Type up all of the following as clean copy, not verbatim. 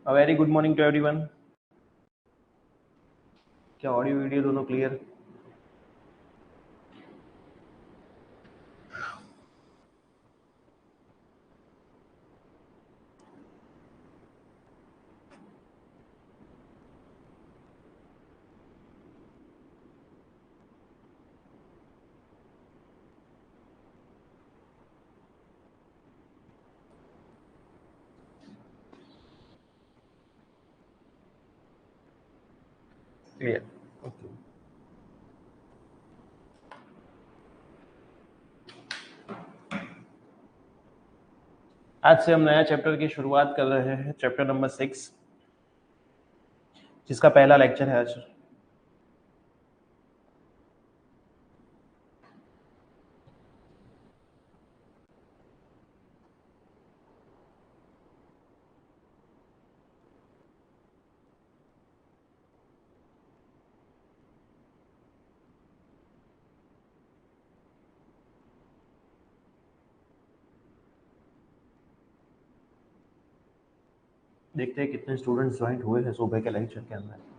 A very good morning to everyone. क्या audio video दोनों clear? Clear. Okay. आज से हम नया चैप्टर की शुरुआत कर रहे हैं, चैप्टर नंबर 6, जिसका पहला लेक्चर है आज। देखते हैं कितने स्टूडेंट्स ज्वाइन हुए हैं सुबह के लेक्चर के अंदर।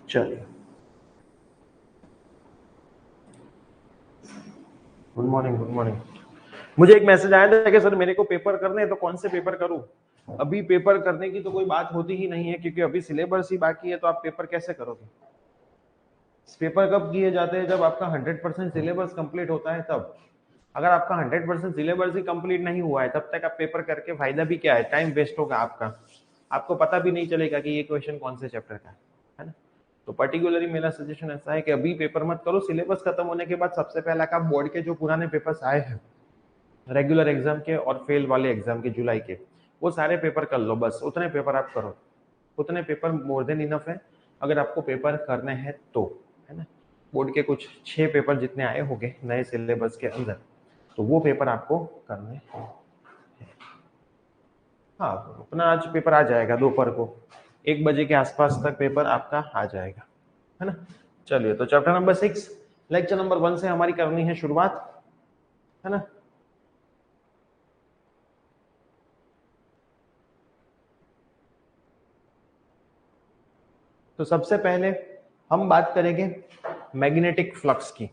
चलिए, गुड मॉर्निंग। Good morning. मुझे एक मैसेज आया था कि सर मेरे को पेपर करने हैं, तो कौन से पेपर करूं? अभी पेपर करने की तो कोई बात होती ही नहीं है, क्योंकि अभी सिलेबस ही बाकी है, तो आप पेपर कैसे करोगे? पेपर कब किए जाते हैं? जब आपका 100% सिलेबस कंप्लीट होता है तब। अगर आपका 100% सिलेबस ही कंप्लीट नहीं हुआ है तब तक आप पेपर करके फायदा भी क्या है? टाइम वेस्ट होगा आपका, आपको पता भी नहीं चलेगा कि ये क्वेश्चन कौन से चैप्टर का है ना। तो पर्टिकुलरली मेरा सजेशन ऐसा है कि अभी पेपर मत करो। सिलेबस खत्म होने के बाद सबसे पहला काम, बोर्ड के जो पुराने पेपर्स आए हैं रेगुलर एग्जाम के और फेल वाले एग्जाम के जुलाई के, वो सारे पेपर कर लो। बस उतने पेपर आप करो, उतने पेपर मोर देन इनफ है अगर आपको पेपर करने हैं तो, है ना। बोर्ड के कुछ 6 पेपर जितने आए होंगे नए सिलेबस के अंदर, तो वो पेपर आपको करने हैं। हाँ, अपना आज पेपर आ जाएगा दोपहर को 1 बजे के आसपास तक पेपर आपका आ जाएगा, है ना। चलिए, तो चैप्टर नंबर 6 लेक्चर नंबर 1 से हमारी करनी है शुरुआत, है ना। तो सबसे पहले हम बात करेंगे मैग्नेटिक फ्लक्स की।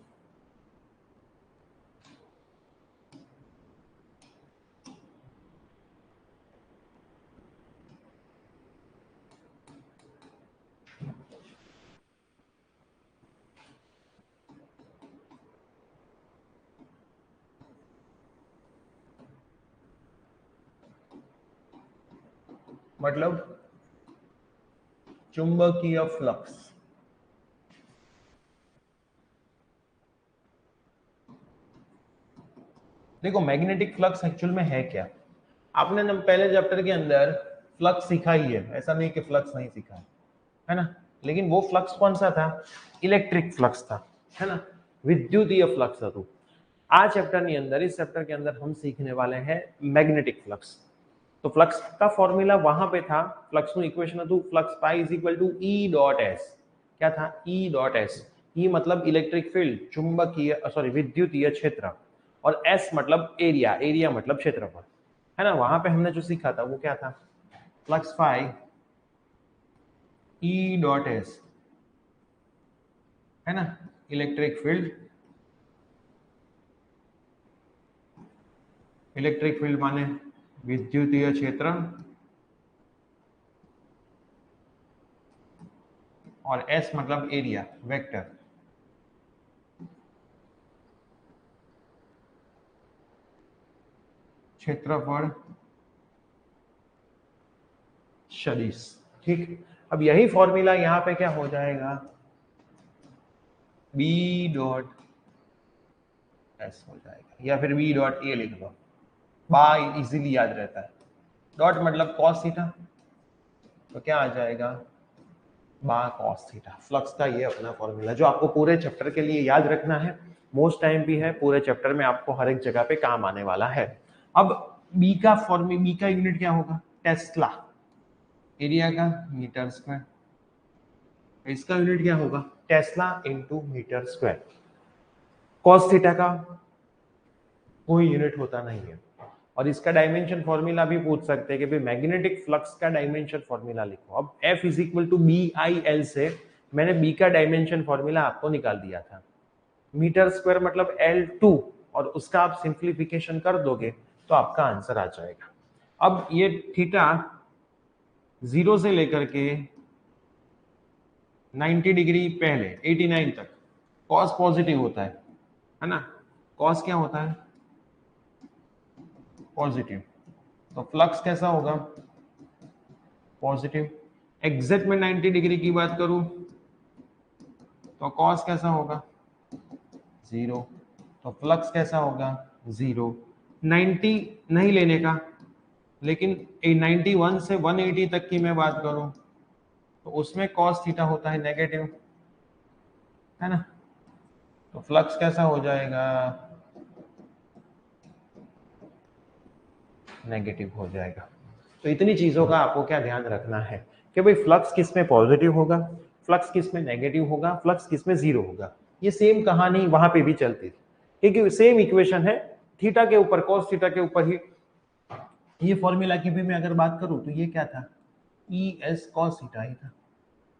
मतलब चुंबकीय फ्लक्स। देखो, मैग्नेटिक फ्लक्स एक्चुअल में है क्या? आपने ना पहले चैप्टर के अंदर फ्लक्स सीखा ही है, ऐसा नहीं कि फ्लक्स नहीं सीखा है ना। लेकिन वो फ्लक्स कौन सा था? इलेक्ट्रिक फ्लक्स था, है ना, विद्युतीय फ्लक्स था। तो आज चैप्टर के अंदर, इस चैप्टर के अंदर हम सीखने वाले हैं मैग्नेटिक फ्लक्स। तो फ्लक्स का फॉर्मूला वहां पे था, फ्लक्स નું इक्वेशन હતું flux phi is equal to E dot S. क्या था? ई डॉट एस। ई मतलब इलेक्ट्रिक फील्ड, चुंबकीय सॉरी विद्युतीय क्षेत्र, और एस मतलब एरिया, एरिया मतलब क्षेत्रफल, है ना। वहां पे हमने जो सीखा था वो क्या था? Flux phi E dot S, है ना, इलेक्ट्रिक फील्ड। इलेक्ट्रिक फील्ड माने विद्युतीय क्षेत्र, और एस मतलब एरिया, वेक्टर, क्षेत्रफल सदिश। ठीक, अब यही फॉर्मूला यहाँ पे क्या हो जाएगा? बी डॉट एस हो जाएगा, या फिर v डॉट ए लिख लो, बाय इजीली याद रहता है। डॉट मतलब कॉस थीटा, तो क्या आ जाएगा बा कॉस थीटा। फ्लक्स का ये अपना फॉर्मूला जो आपको पूरे चैप्टर के लिए याद रखना है, मोस्ट टाइम भी है, पूरे चैप्टर में आपको हर एक जगह पे काम आने वाला है। अब बी का बी का यूनिट क्या होगा, टेस्ला, एरिया का मीटर स्क्वायर, इसका यूनिट क्या होगा tesla into metre square. Cos theta का कोई यूनिट होता नहीं है, और इसका डायमेंशन फॉर्मूला भी पूछ सकते हैं कि भाई मैग्नेटिक फ्लक्स का डायमेंशन फॉर्मूला लिखो। अब F is equal to BIL से मैंने B का डायमेंशन फॉर्मूला आपको निकाल दिया था, मीटर स्क्वायर मतलब L2, और उसका आप सिंप्लीफिकेशन कर दोगे तो आपका आंसर आ जाएगा। अब ये थीटा 0 से लेकर के 90 डिग्री पहले 89 तक कॉस पॉजिटिव होता है ना, कॉस क्या होता है पॉजिटिव, तो फ्लक्स कैसा होगा पॉजिटिव। एग्जैक्ट में 90 डिग्री की बात करूं तो कॉस कैसा होगा 0, तो फ्लक्स कैसा होगा 0। 90 नहीं लेने का, लेकिन 91 से 180 तक की मैं बात करूं तो उसमें कॉस थीटा होता है नेगेटिव, है ना, तो फ्लक्स कैसा हो जाएगा नेगेटिव हो जाएगा। तो इतनी चीजों का आपको क्या ध्यान रखना है कि भाई फ्लक्स किस में पॉजिटिव होगा, फ्लक्स किस में नेगेटिव होगा, फ्लक्स किस में 0 होगा। ये सेम कहानी वहां पे भी चलती थी, क्योंकि सेम इक्वेशन है, थीटा के ऊपर कॉस थीटा के ऊपर ही। ये फॉर्मूला की भी मैं अगर बात करूं तो ये क्या था ई एस कॉस थीटा ही था,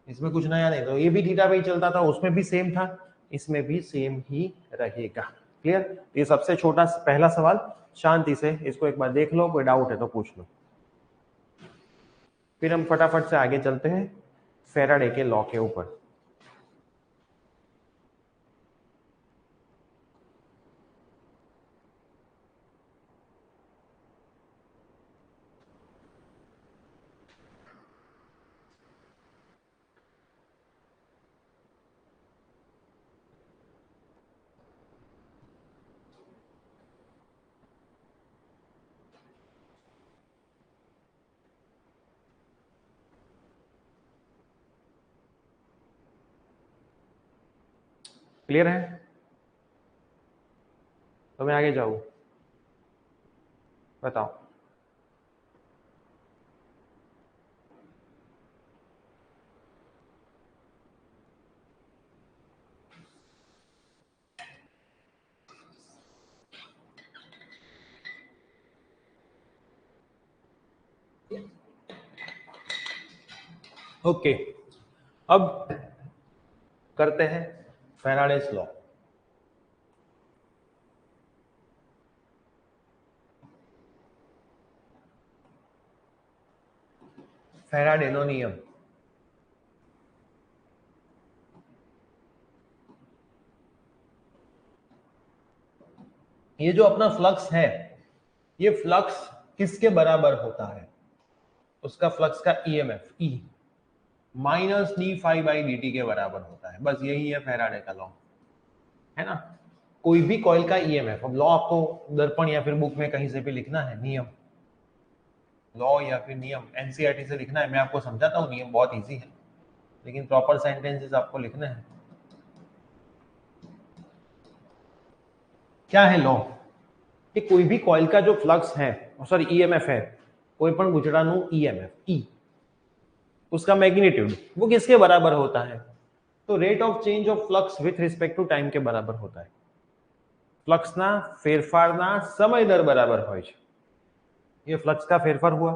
इसमें कुछ नया नहीं, तो ये भी थीटा पे ही चलता था, उसमें भी सेम था, इसमें भी सेम ही रहेगा। क्लियर, ये सबसे छोटा पहला सवाल, शांति से इसको एक बार देख लो, कोई डाउट है तो पूछ लो, फिर हम फटाफट से आगे चलते हैं फैराडे के लॉ के ऊपर। क्लियर है, तो मैं आगे जाऊं, बताओ। ओके, अब करते हैं फैराडेस लॉ। फैराडे नो नियम, ये जो अपना फ्लक्स है, ये फ्लक्स किसके बराबर होता है, उसका फ्लक्स का EMF E minus d phi by D t के बराबर होता है, बस यही है फैराडे का लॉ, है ना। कोई भी कॉइल का ईएमएफ, अब लॉ आपको दर्पण या फिर बुक में कहीं से भी लिखना है, नियम लॉ या फिर नियम एनसीईआरटी से लिखना है, मैं आपको समझाता हूँ, नियम बहुत इजी है, लेकिन प्रॉपर सेंटेंसेस आपको लिखने हैं। क्या है लॉ कि कोई भी कॉइल का जो फ्लक्स है, सॉरी ईएमएफ है, कोई पण गुजरानु ईएमएफ ई, उसका मैग्नीट्यूड वो किसके बराबर होता है, तो rate of change of flux with respect to time के बराबर होता है। फ्लक्सना फेरफाરના સમય દર બરાબર હોય છે, ये फ्लक्स का फेरफार हुआ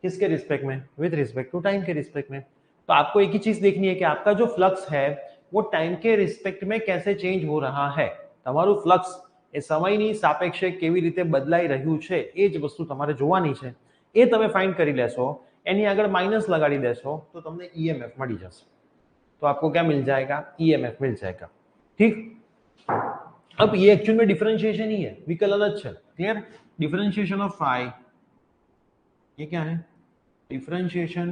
किसके रिस्पेक्ट में, विद रिस्पेक्ट टू टाइम के रिस्पेक्ट में। तो आपको एक ही चीज देखनी है कि आपका जो फ्लक्स है वो टाइम के रिस्पेक्ट में कैसे चेंज हो रहा है, તમારું ફ્લક્સ એ સમયની સાપેક્ષે કેવી રીતે બદલાઈ રહ્યું છે એ જ વસ્તુ તમારે જોવાની છે, એ તમે ફાઇન્ડ કરી લેશો, એની આગળ માઇનસ લગાડી દેશો તો તમને ईएमएफ મળી જશે, तो आपको क्या मिल जाएगा ईएमएफ मिल जाएगा। ठीक, अब ये एक्चुअल में डिफरेंशिएशन ही है, विकलन है, क्लियर, डिफरेंशिएशन ऑफ फाई, ये क्या है differentiation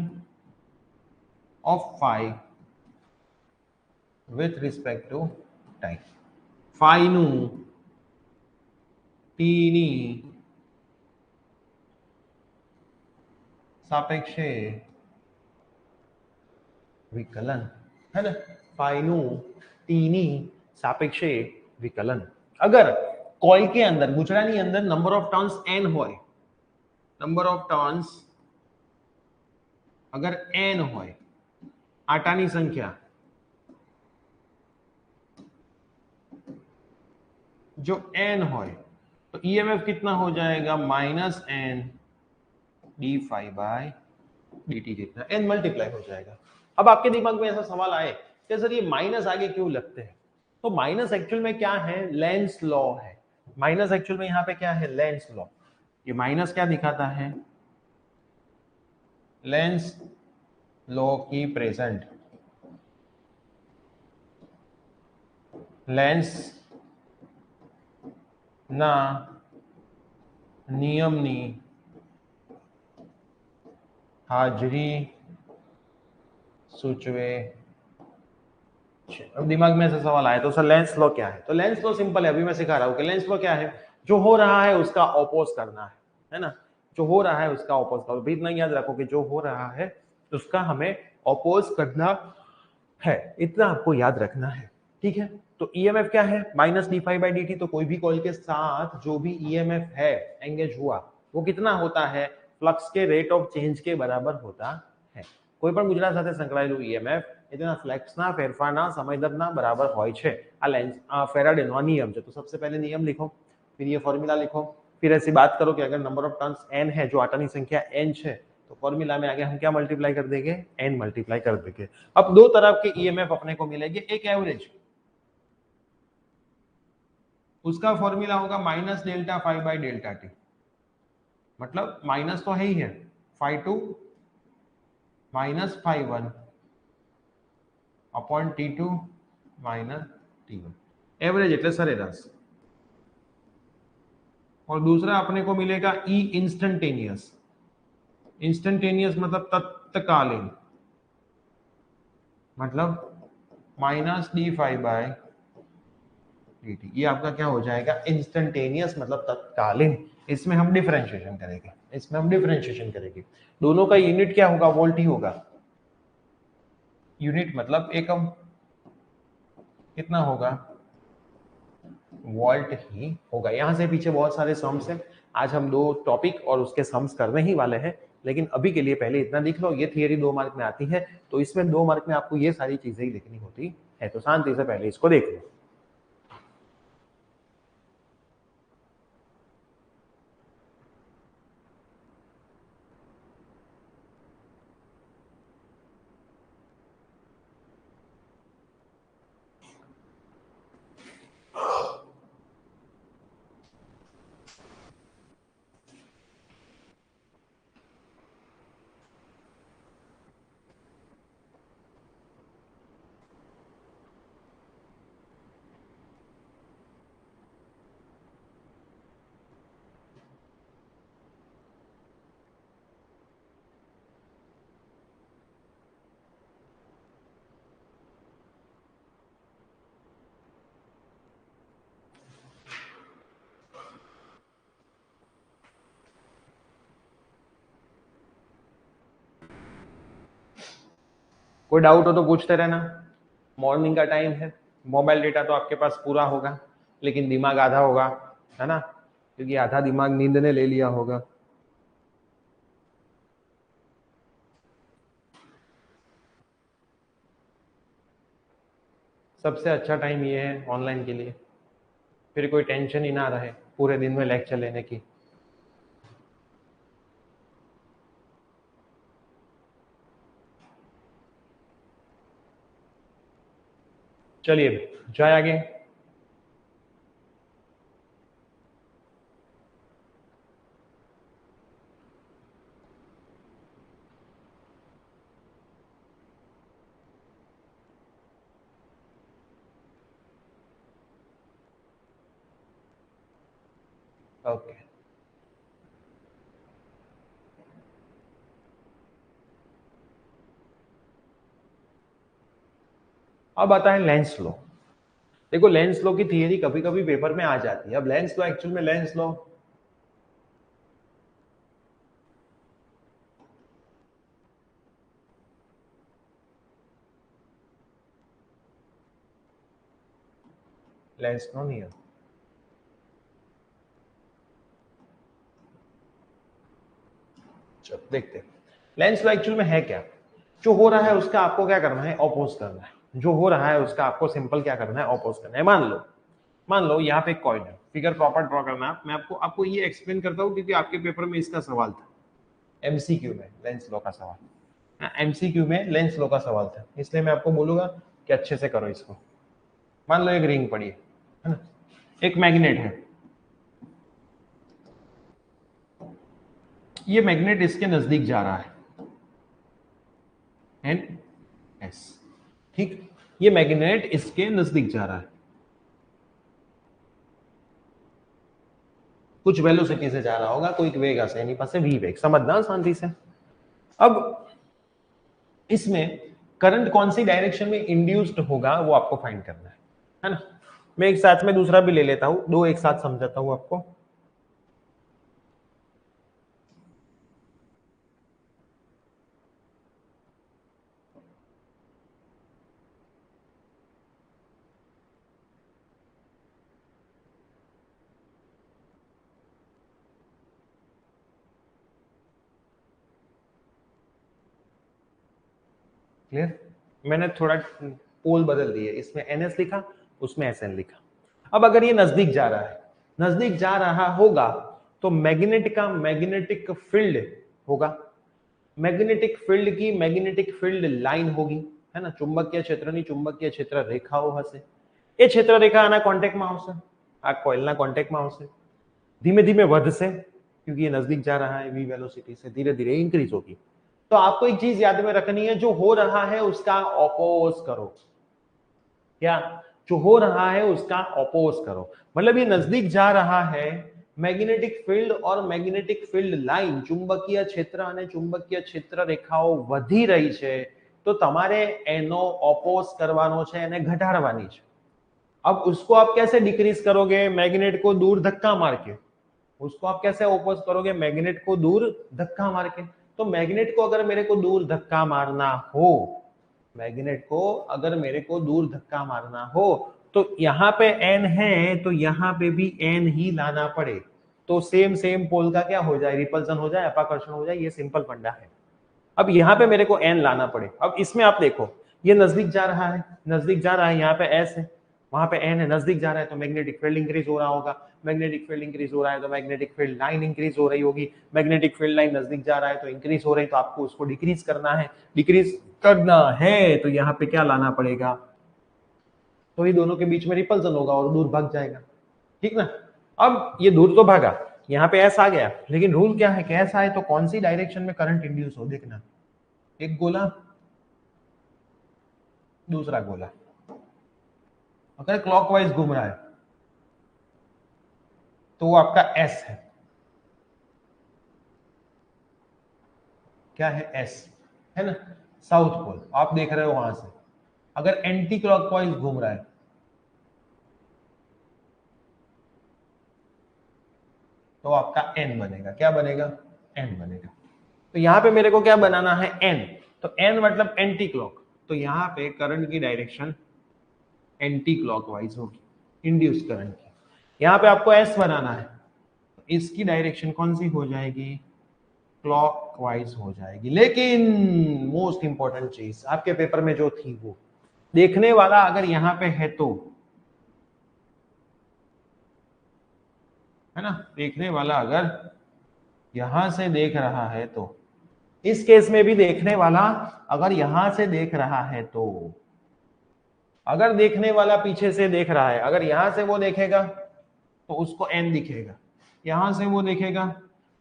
of phi with respect to time. Phi નું टीनी सापेक्षे विकलन है ना, फाइनु टीनी सापेक्षे विकलन। अगर कॉइल के अंदर गुजरानी अंदर नंबर ऑफ टर्न्स n होय, नंबर ऑफ टर्न्स अगर n होय, आटानी संख्या जो n होय, तो ईएमएफ कितना हो जाएगा minus N d phi by D t, जितना n मल्टीप्लाई हो जाएगा। अब आपके दिमाग में ऐसा सवाल आए कि सर ये माइनस आगे क्यों लगते हैं, तो माइनस एक्चुअल में क्या है, लेंस लॉ है। माइनस एक्चुअल में यहाँ पे क्या है, लेंस लॉ। ये माइनस क्या दिखाता है, लेंस लॉ की प्रेजेंट, लेंस ना नियमनी हाजरी सूचवे। अब दिमाग में ऐसा सवाल आया तो सर लेंस लॉ क्या है, तो लेंस लॉ सिंपल है, अभी मैं सिखा रहा हूं कि लेंस लॉ क्या है, जो हो रहा है उसका ऑपोज करना है ना, जो हो रहा है उसका ऑपोज करो। भी इतना याद रखो कि जो हो रहा है उसका हमें ऑपोज करना है, इतना आपको याद रखना है, ठीक है। तो ईएमएफ क्या है, minus d phi by D T. तो कोई भी कॉइल के साथ जो भी ईएमएफ है एंगेज हुआ वो कितना होता है, फ्लक्स के रेट ऑफ चेंज के बराबर होता है। કોઈ પણ ગુજરાત સાથે સંકળાયેલું ઈએમએફ એના ફ્લેક્સના ફેરફારના સમય દરના બરાબર હોય છે। આ લેન્સ ફેરાડેનો આ નિયમ છે। तो सबसे पहले नियम लिखो, फिर ये फॉर्मूला लिखो, फिर ऐसी बात करो कि अगर नंबर ऑफ टर्न्स n है, जो आटानी संख्या n है, तो फॉर्मूला में आगे हम क्या मल्टीप्लाई कर देंगे, n मल्टीप्लाई कर देंगे। अब दो तरफ के ईएमएफ अपने को मिलेंगे, एक एवरेज, उसका फॉर्मूला होगा minus delta five by delta t, मतलब माइनस तो है ही है, phi two minus phi one upon t two minus t one, average એટલે સરેરાશ। और दूसरा अपने को मिलेगा ई इंस्टेंटेनियस, इंस्टेंटेनियस मतलब तत्कालीन, मतलब minus d phi by D T. ये आपका क्या हो जाएगा, इंस्टेंटेनियस मतलब तत्कालीन। इसमें हम डिफरेंशिएशन करेंगे, इसमें हम डिफरेंशिएशन करेंगे। दोनों का यूनिट क्या होगा, वोल्ट ही होगा। यूनिट मतलब एकम, कितना होगा, वोल्ट ही होगा। यहां से पीछे बहुत सारे सम्स हैं, आज हम दो टॉपिक और उसके सम्स करने ही वाले हैं, लेकिन अभी के लिए पहले इतना लिख लो। ये थियरी 2 मार्क में आती है, तो इसमें 2 मार्क में आपको ये सारी चीजें ही लिखनी होती है, तो शांति से पहले इसको देख लो। कोई डाउट हो तो पूछते रहना, मॉर्निंग का टाइम है, मोबाइल डेटा तो आपके पास पूरा होगा, लेकिन दिमाग आधा होगा, है ना, क्योंकि आधा दिमाग नींद ने ले लिया होगा। सबसे अच्छा टाइम ये है ऑनलाइन के लिए, फिर कोई टेंशन ही ना रहे पूरे दिन में लेक्चर लेने की। चलिए जाए आगे। ओके, अब आता है लेंस लॉ। देखो लेंस लॉ की थियरी कभी कभी पेपर में आ जाती है। अब लेंस लॉ एक्चुअल में लेंस लॉ नहीं है। चलो देखते हैं लेंस लॉ एक्चुअल में है क्या। जो हो रहा है उसका आपको क्या करना है, ऑपोज करना है। जो हो रहा है उसका आपको सिंपल क्या करना है, ऑपोज करना है। मान लो यहाँ पे एक कॉइन है, फिगर प्रॉपर ड्रॉ करना है। मैं आपको आपको ये एक्सप्लेन करता हूँ क्योंकि आपके पेपर में इसका सवाल था, एमसीक्यू में लेंस लॉ का सवाल, एमसीक्यू में लेंस लॉ का सवाल था, इसलिए मैं आपको बोलूंगा कि अच्छे से करो इसको। मान लो एक रिंग पड़ी है ना, एक मैग्नेट है, ये मैग्नेट इसके नजदीक जा रहा है, एन एस, ठीक। ये मैग्नेट इसके नजदीक जा रहा है कुछ वेलोसिटी से जा रहा होगा, कोई वेग से, यानी पास वी वेग, समझना शांति से। अब इसमें करंट कौन सी डायरेक्शन में इंड्यूस्ड होगा वो आपको फाइंड करना है ना। मैं एक साथ में दूसरा भी ले लेता हूं, दो एक साथ समझाता हूं आपको। क्लियर। मैंने थोड़ा पोल बदल दिए, इसमें एनएस लिखा, उसमें एसएन लिखा। अब अगर ये नजदीक जा रहा है, नजदीक जा रहा होगा तो मैग्नेट का मैग्नेटिक फील्ड होगा, मैग्नेटिक फील्ड की मैग्नेटिक फील्ड लाइन होगी, है ना। चुंबकीय क्षेत्र नहीं, चुंबकीय क्षेत्र रेखाओं हसे। એ ક્ષેત્ર રેખા આના કોન્ટેક્ટમાં આવશે, આ કોઇલના કોન્ટેક્ટમાં આવશે, ધીમે ધીમે વધશે क्योंकि ये नजदीक जा रहा है, वी वेलोसिटी से धीरे धीरे इंक्रीज होगी। तो आपको एक चीज याद में रखनी है, जो हो रहा है उसका ऑपोज करो। क्या? जो हो रहा है उसका ऑपोज करो, मतलब ये नजदीक जा रहा है, मैग्नेटिक फील्ड और मैग्नेटिक फील्ड लाइन, चुंबकीय क्षेत्र અને ચુંબકીય ક્ષેત્ર રેખાઓ વધી રહી છે, તો તમારે એનો ઓપોઝ કરવાનો છે, એને ઘટાડવાની છે। अब उसको आप कैसे डिक्रीज करोगे, मैग्नेट को दूर धक्का मार के। उसको आप कैसे ओपोज करोगे, मैग्नेट को दूर धक्का मार के। तो मैग्नेट को अगर मेरे को दूर धक्का मारना हो, मैग्नेट को अगर मेरे को दूर धक्का मारना हो, तो यहाँ पे एन है तो यहाँ पे भी एन ही लाना पड़े, तो सेम सेम पोल का क्या हो जाए, रिपल्सन हो जाए, अपाकर्षण हो जाए। ये सिंपल फंडा है। अब यहाँ पे मेरे को एन लाना पड़े। अब इसमें आप देखो, ये नजदीक जा रहा है, नजदीक जा रहा है, यहाँ पे एस है, वहां पे एन है, नजदीक जा रहा है, तो मैग्नेटिक फील्ड इंक्रीज हो रहा होगा। मैग्नेटिक फील्ड इंक्रीज हो रहा है तो मैग्नेटिक फील्ड लाइन इंक्रीज हो रही होगी। मैग्नेटिक फील्ड लाइन नजदीक जा रहा है तो इंक्रीज हो रही, तो आपको उसको डिक्रीज करना है। डिक्रीज करना है तो यहाँ पे क्या लाना पड़ेगा, तो ये दोनों के बीच में रिपल्सन होगा और दूर भाग जाएगा, ठीक ना। अब ये दूर तो भागा, यहाँ पे एस आ गया, लेकिन रूल क्या है कि एस आए तो कौन सी डायरेक्शन में करंट इंड्यूस हो, देखना। एक गोला, दूसरा गोला, अगर क्लॉकवाइज घूम रहा है तो वो आपका एस है। क्या है, एस है ना, साउथ पोल आप देख रहे हो वहां से। अगर एंटी क्लॉकवाइज घूम रहा है तो आपका एन बनेगा। क्या बनेगा, एन बनेगा। तो यहां पे मेरे को क्या बनाना है, एन। तो एन मतलब एंटी क्लॉक, तो यहां पे करंट की डायरेक्शन एंटी क्लॉकवाइज होगी, इंड्यूस करंट की। यहां पे आपको एस बनाना है, तो इसकी डायरेक्शन कौन सी हो जाएगी, क्लॉकवाइज हो जाएगी। लेकिन मोस्ट इंपॉर्टेंट चीज आपके पेपर में जो थी, वो देखने वाला अगर यहां पे है तो, है ना, देखने वाला अगर यहां से देख रहा है तो, इस केस में भी देखने वाला अगर यहां से देख रहा है तो, अगर देखने वाला पीछे से देख रहा है, अगर यहां से वो देखेगा तो उसको एन दिखेगा, यहां से वो देखेगा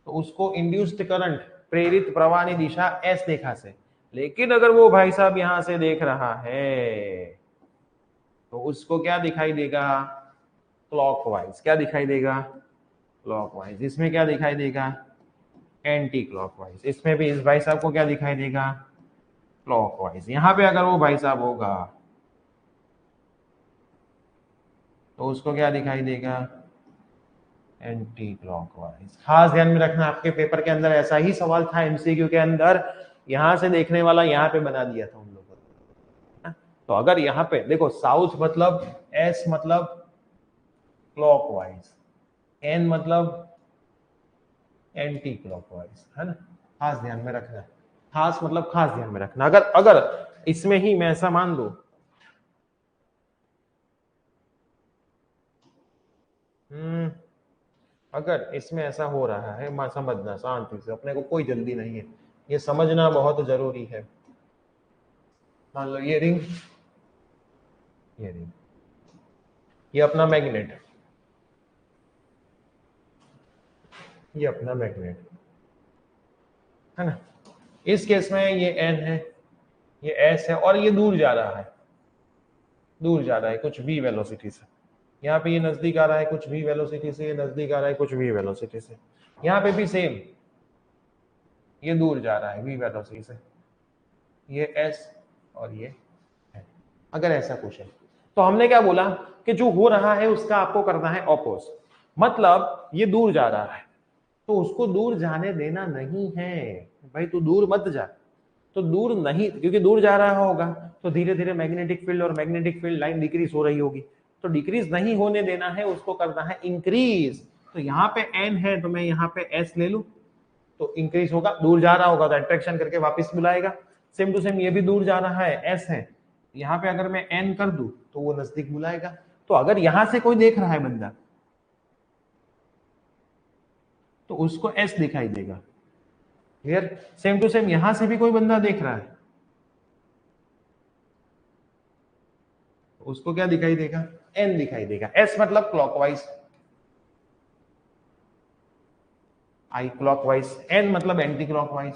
तो उसको इंड्यूस्ड करंट, प्रेरित प्रवाह की दिशा एस देखा से। लेकिन अगर वो भाई साहब यहां से देख रहा है तो उसको क्या दिखाई देगा, क्लॉकवाइज। क्या दिखाई देगा, क्लॉकवाइज। इसमें क्या दिखाई देगा, एंटी क्लॉकवाइज। इसमें भी इस भाई साहब को क्या दिखाई देगा, क्लॉकवाइज। यहां पे अगर वो भाई साहब होगा तो उसको क्या दिखाई देगा, एंटी क्लॉकवाइज। खास ध्यान में रखना, आपके पेपर के अंदर ऐसा ही सवाल था एमसीक्यू के अंदर, यहां से देखने वाला यहां पे बना दिया था उन लोगों ने। तो अगर यहाँ पे देखो साउथ मतलब एस मतलब क्लॉकवाइज, एन मतलब एंटी क्लॉकवाइज, है ना। खास ध्यान में रखना, खास मतलब खास ध्यान में रखना। अगर अगर इसमें ही मैं ऐसा मान लू, अगर इसमें ऐसा हो रहा है, समझना शांति से, अपने को कोई जल्दी नहीं है, ये समझना बहुत जरूरी है। मान लो ये रिंग, ये रिंग, ये अपना मैग्नेट, ये अपना मैग्नेट है ना। इस केस में ये एन है, ये एस है, और ये दूर जा रहा है, दूर जा रहा है कुछ भी वेलोसिटी से। यहाँ पे ये नजदीक आ रहा है कुछ भी वेलोसिटी से, ये नजदीक आ रहा है कुछ भी वेलोसिटी से। यहाँ पे भी सेम, ये दूर जा रहा है v वेलोसिटी से, ये s और ये है। अगर ऐसा कुछ है तो हमने क्या बोला कि जो हो रहा है उसका आपको करना है ऑपोज। मतलब ये दूर जा रहा है तो उसको दूर जाने देना नहीं है भाई, तू दूर मत जा। तो दूर नहीं, क्योंकि दूर जा रहा होगा तो धीरे धीरे मैग्नेटिक फील्ड और मैग्नेटिक फील्ड लाइन डिक्रीज हो रही होगी, तो डिक्रीज नहीं होने देना है, उसको करना है इंक्रीज। तो यहाँ पे एन है तो मैं यहाँ पे एस ले लू, तो इंक्रीज होगा, दूर जा रहा होगा तो अट्रैक्शन करके वापस बुलाएगा। सेम टू सेम ये भी दूर जा रहा है, एस है, यहाँ पे अगर मैं एन कर दूं तो वो नजदीक बुलाएगा। तो अगर यहां से कोई देख रहा है बंदा तो उसको एस दिखाई देगा, क्लियर। सेम टू सेम यहां से भी कोई बंदा देख रहा है, उसको क्या दिखाई देगा, एन दिखाई देगा। एस मतलब क्लॉकवाइज, आई क्लॉकवाइज, एन मतलब एंटी क्लॉकवाइज,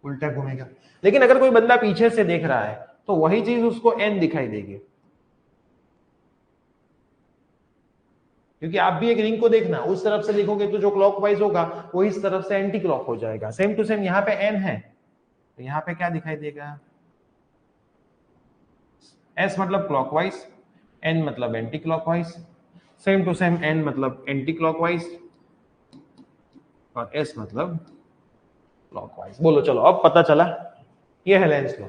उल्टा घूमेगा। लेकिन अगर कोई बंदा पीछे से देख रहा है तो वही चीज उसको एन दिखाई देगी, क्योंकि आप भी एक रिंग को देखना, उस तरफ से देखोगे तो जो क्लॉकवाइज होगा वो इस तरफ से एंटी क्लॉक हो जाएगा। सेम टू सेम यहाँ पे एन है तो यहाँ पे क्या दिखाई देगा, एस मतलब क्लॉकवाइज, एन मतलब anti clockwise. Same to same N मतलब एंटी क्लॉकवाइज और एस मतलब क्लॉकवाइज। बोलो चलो अब पता चला, ये है लेंस लॉ।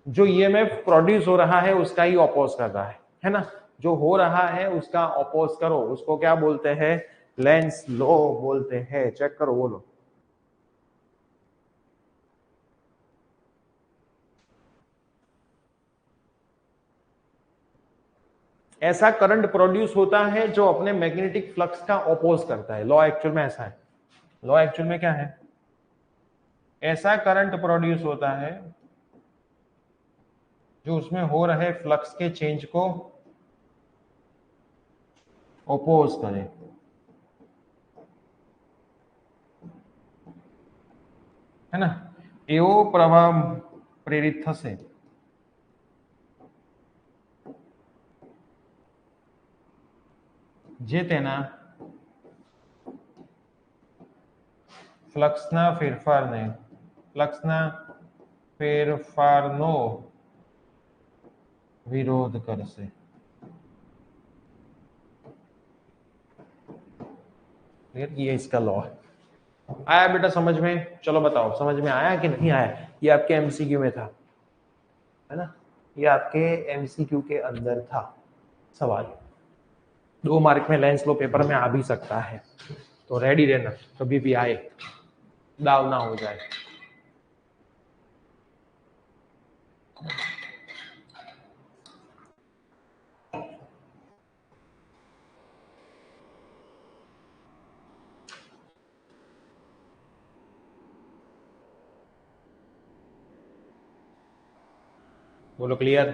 जो ईएमएफ प्रोड्यूस हो रहा है उसका ही ऑपोज कर रहा है ना। जो हो रहा है उसका ऑपोज करो, उसको क्या बोलते हैं, लेंस लॉ बोलते हैं। चेक करो, बोलो। ऐसा करंट प्रोड्यूस होता है जो अपने मैग्नेटिक फ्लक्स का ऑपोज करता है। लॉ एक्चुअल में ऐसा है, लॉ एक्चुअल में क्या है, ऐसा करंट प्रोड्यूस होता है जो उसमें हो रहे फ्लक्स के चेंज को ऑपोज करे, है ना। एवो प्रवाह प्रेरित થશે જે તેના ફ્લક્સના ફેરફારનો વિરોધ કરશે। ये इसका लॉ है। आया बेटा समझ में? चलो बताओ समझ में आया कि नहीं आया। ये आपके एमसीक्यू में था, है ना, ये आपके एमसीक्यू के अंदर था सवाल। 2 मार्क में लेंस लो पेपर में आ भी सकता है, तो रेडी रहना, कभी भी आए दाव ना हो जाए। बोलो क्लियर।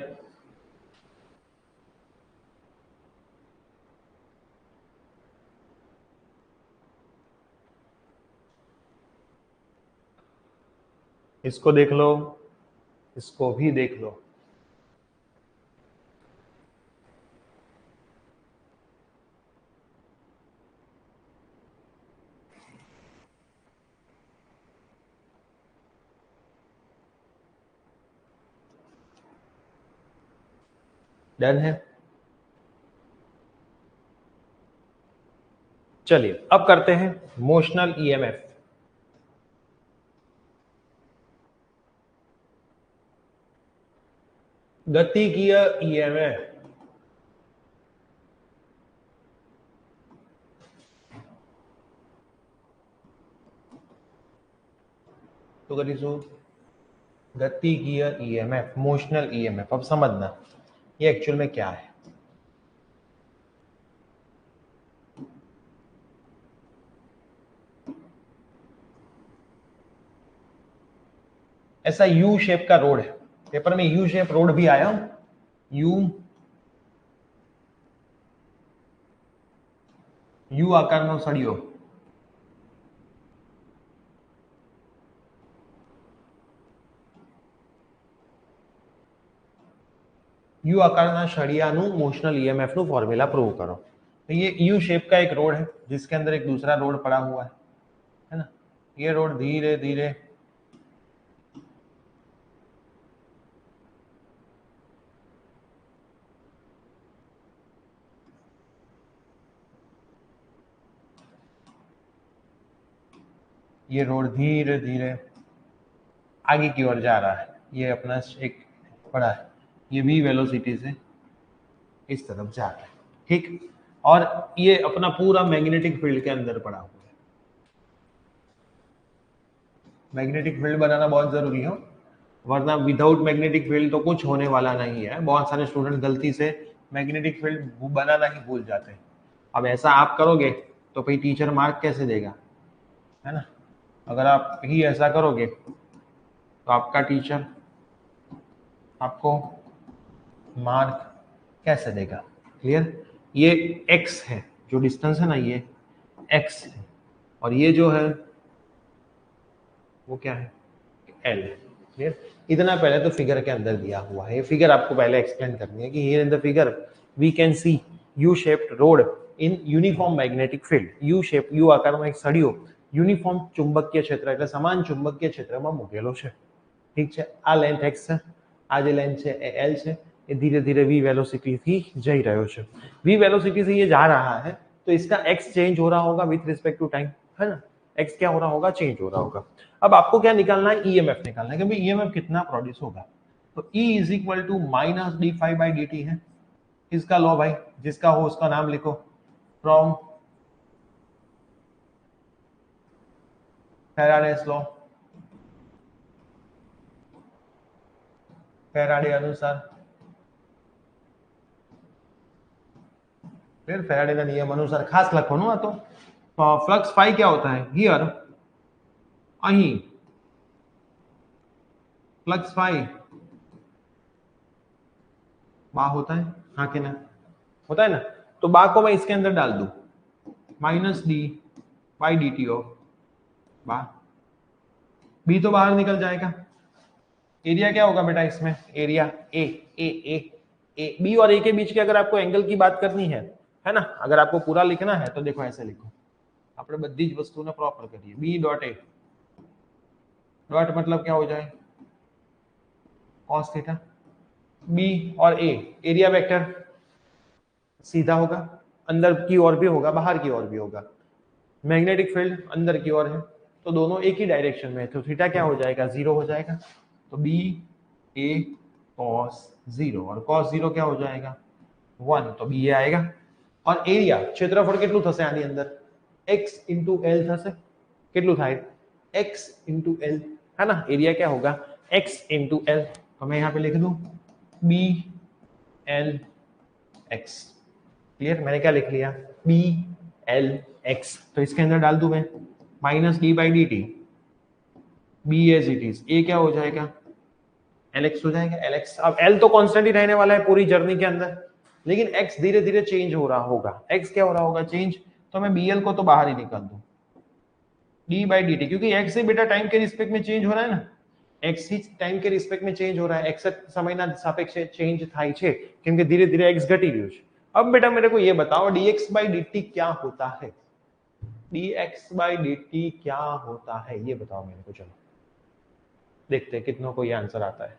इसको देख लो, इसको भी देख लो। डन है। चलिए अब करते हैं मोशनल ईएमएफ। गतिकीय ईएमएफ। तो करीसो गतिकीय ईएमएफ, मोशनल ईएमएफ। अब समझना ये एक्चुअल में क्या है। ऐसा यू शेप का रोड है, पेपर में यू शेप रोड भी आया, यू आकारનો સળિયો, यू आकारना सળિયાનું मोशनल ईएमएफ નું फॉर्मूला प्रूव करो। तो ये यू शेप का एक रोड है जिसके अंदर एक दूसरा रोड पड़ा हुआ है ना। ये रोड धीरे धीरे ये रोड धीरे धीरे आगे की ओर जा रहा है। ये अपना एक पड़ा है, ये भी वेलोसिटी से इस तरफ जा रहा है, ठीक। और ये अपना पूरा मैग्नेटिक फील्ड के अंदर पड़ा हुआ है। मैग्नेटिक फील्ड बनाना बहुत जरूरी हो, वरना विदाउट मैग्नेटिक फील्ड तो कुछ होने वाला नहीं है। बहुत सारे स्टूडेंट गलती से मैग्नेटिक फील्ड बनाना ही भूल जाते हैं। अब ऐसा आप करोगे तो भाई टीचर मार्क कैसे देगा, है ना। अगर आप ही ऐसा करोगे तो आपका टीचर आपको मार्क कैसे देगा। क्लियर। ये x है, जो डिस्टेंस है ना ये x है, और ये जो है वो क्या है, l है। क्लियर। इतना पहले तो फिगर के अंदर दिया हुआ है, ये फिगर आपको पहले एक्सप्लेन करनी है कि here in the figure we can see U shaped rod in uniform magnetic field. U shape, U આકારનો એક સળિયો યુનિફોર્મ ચુંબકીય ક્ષેત્ર એટલે સમાન ચુંબકીય ક્ષેત્રમાં મૂકેલો છે, ઠીક છે। આ લેન્થ x છે, આ જે લેન્થ છે એ l છે, ये धीरे धीरे v वेलोसिटी थी जई रह्यो छे। v वेलोसिटी से ये जा रहा है तो इसका x चेंज हो रहा होगा विथ रिस्पेक्ट टू टाइम, है ना। x क्या हो रहा होगा, चेंज हो रहा होगा। अब आपको क्या निकालना है, ईएमएफ निकालना है कि भाई ईएमएफ कितना प्रोड्यूस होगा। तो E is equal to minus d phi by D t है। इसका लॉ भाई, जिसका हो उसका नाम लिखो। फ्रॉम फैराडेस लॉ, फैराडे अनुसार, फिर फैराडे नियम अनुसार खास लखવાનું આ તો फ्लक्स फाई क्या होता है, हियर अहीं फ्लक्स फाई बा होता है, हाँ कि ना, होता है ना। तो बा को मैं इसके अंदर डाल दूं, minus D by D T of बा, बी तो बाहर निकल जाएगा। एरिया क्या होगा बेटा इसमें, area A A A A B और ए के बीच के अगर आपको एंगल की बात करनी है ना। अगर आपको पूरा लिखना है तो देखो ऐसे लिखो, આપણે બધી જ વસ્તુને પ્રોપર કરીએ। बी डॉट ए डॉट मतलब क्या हो जाए, cos थीटा। बी और ए एरिया वेक्टर सीधा होगा, अंदर की ओर भी होगा बाहर की ओर भी होगा। मैग्नेटिक फील्ड अंदर की ओर है तो दोनों एक ही डायरेक्शन में है, तो थीटा क्या हो जाएगा, 0 हो जाएगा। तो बी ए cos 0 और cos 0 क्या हो जाएगा, 1, तो बी ए आएगा। और एरिया क्षेत्रफળ કેટલું થશે આની અંદર, x into l થશે। કેટલું થાય, x into l, है ना। एरिया क्या होगा, x into l। तो मैं यहाँ पे लिख दूं b l x। क्लियर, मैंने क्या लिख लिया, b l x। तो इसके अंदर डाल दूं मैं minus D by D T, be as it is, ए क्या हो जाएगा, lx हो जाएगा, lx। अब l तो कांस्टेंट ही रहने वाला है पूरी जर्नी के अंदर, लेकिन x धीरे धीरे चेंज हो रहा होगा। x क्या हो रहा होगा, चेंज। तो मैं bl को तो बाहर ही निकाल दूं, d बाई dt, क्योंकि x से बेटा टाइम के रिस्पेक्ट में चेंज हो रहा है ना, x ही टाइम के रिस्पेक्ट में चेंज हो रहा है, x समयना सापेक्षे चेंज થાય છે કેમ કે ધીરે ધીરે x ઘટી રહ્યું છે। अब बेटा मेरे को ये बताओ dx by dt क्या होता है, dx by dt क्या होता है ये बताओ मेरे को। चलो देखते हैं कितनों को ये आंसर आता है।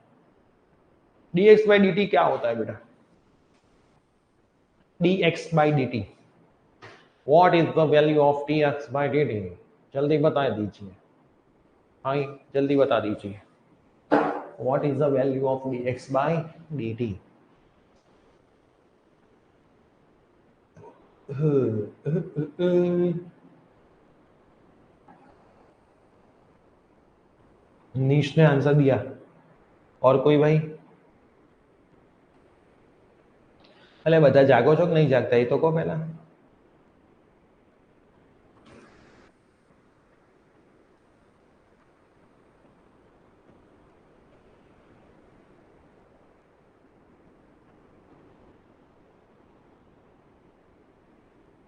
dx by dt क्या होता है बेटा, dx by dt, what is the value of dx by dt? जल्दी बता दीजिए, हाँ जल्दी बता दीजिए, what is the value of dx by dt? नीश ने आंसर दिया, और कोई भाई? अरे બધા જાગો છો કે નહીં જાગતા એ તો કહો પહેલા.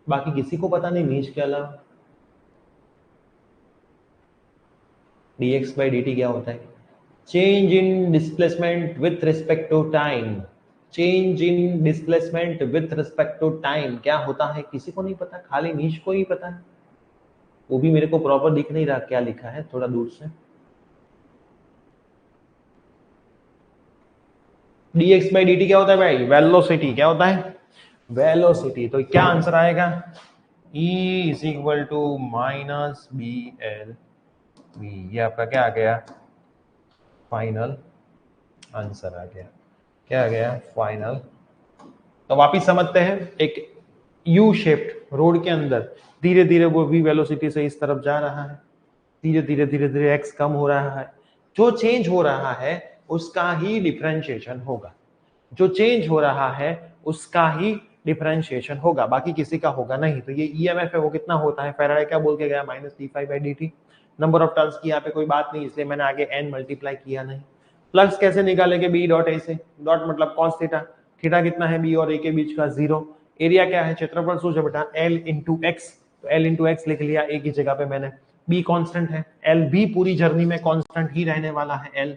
बाकी किसी को पता नहीं नीच के अलावा dx by dt क्या होता है? Change in displacement with respect to time. Change in displacement with respect to time क्या होता है? किसी को नहीं पता, खाली नीच को ही पता है. वो भी मेरे को प्रॉपर दिख नहीं रहा क्या लिखा है, थोड़ा दूर से. dx by dt क्या होता है भाई? वेलोसिटी. क्या होता है? वेलोसिटी. तो क्या आंसर आएगा? E is equal to minus B L V. ये आपका क्या आ गया? फाइनल आंसर आ गया. क्या आ गया? फाइनल. तो वापिस समझते हैं. एक यू शेप्ड रोड के अंदर धीरे धीरे वो वी वेलोसिटी से इस तरफ जा रहा है, धीरे धीरे धीरे धीरे एक्स कम हो रहा है. जो चेंज हो रहा है उसका ही डिफरेंशिएशन होगा. जो चेंज हो रहा है उसका ही डिफरेंशिएशन होगा, बाकी किसी का होगा नहीं. तो ये ईएमएफ है वो कितना होता है? फेराडे क्या बोल के गया? Minus d phi by D t. Number of turns की यहाँ पे कोई बात नहीं, इसलिए मैंने आगे एन मल्टीप्लाई किया नहीं. फ्लक्स कैसे निकालेंगे? बी डॉट ए से. डॉट मतलब कॉस थीटा. थीटा कितना है? बी और ए के बीच का 0. एरिया क्या है? क्षेत्रफल सूत्र बेटा एल इंटू एक्स. तो एल इंटू एक्स लिख लिया ए की जगह पे मैंने. बी कांस्टेंट है, एल भी पूरी जर्नी में कांस्टेंट ही रहने वाला है. एल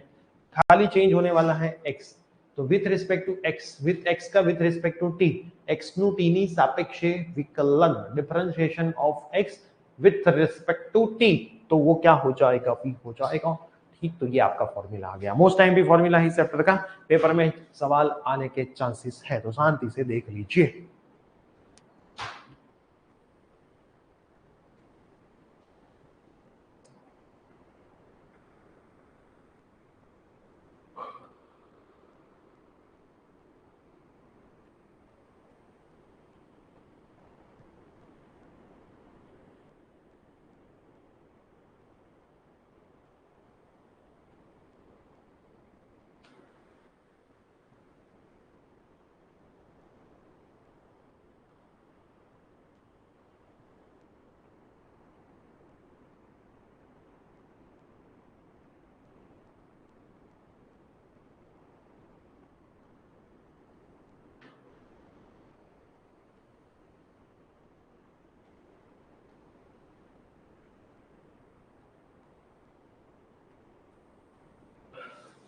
खाली चेंज होने वाला है एक्स. तो with respect to x, with x का with respect to t, x નું टी ની સાપેક્ષે વિકલન, differentiation of x with respect to t. तो वो क्या हो जाएगा? पी हो जाएगा. ठीक, तो ये आपका फॉर्मूला आ गया. मोस्ट टाइम भी फॉर्मूला ही चैप्टर का पेपर में सवाल आने के चांसेस है, तो शांति से देख लीजिए.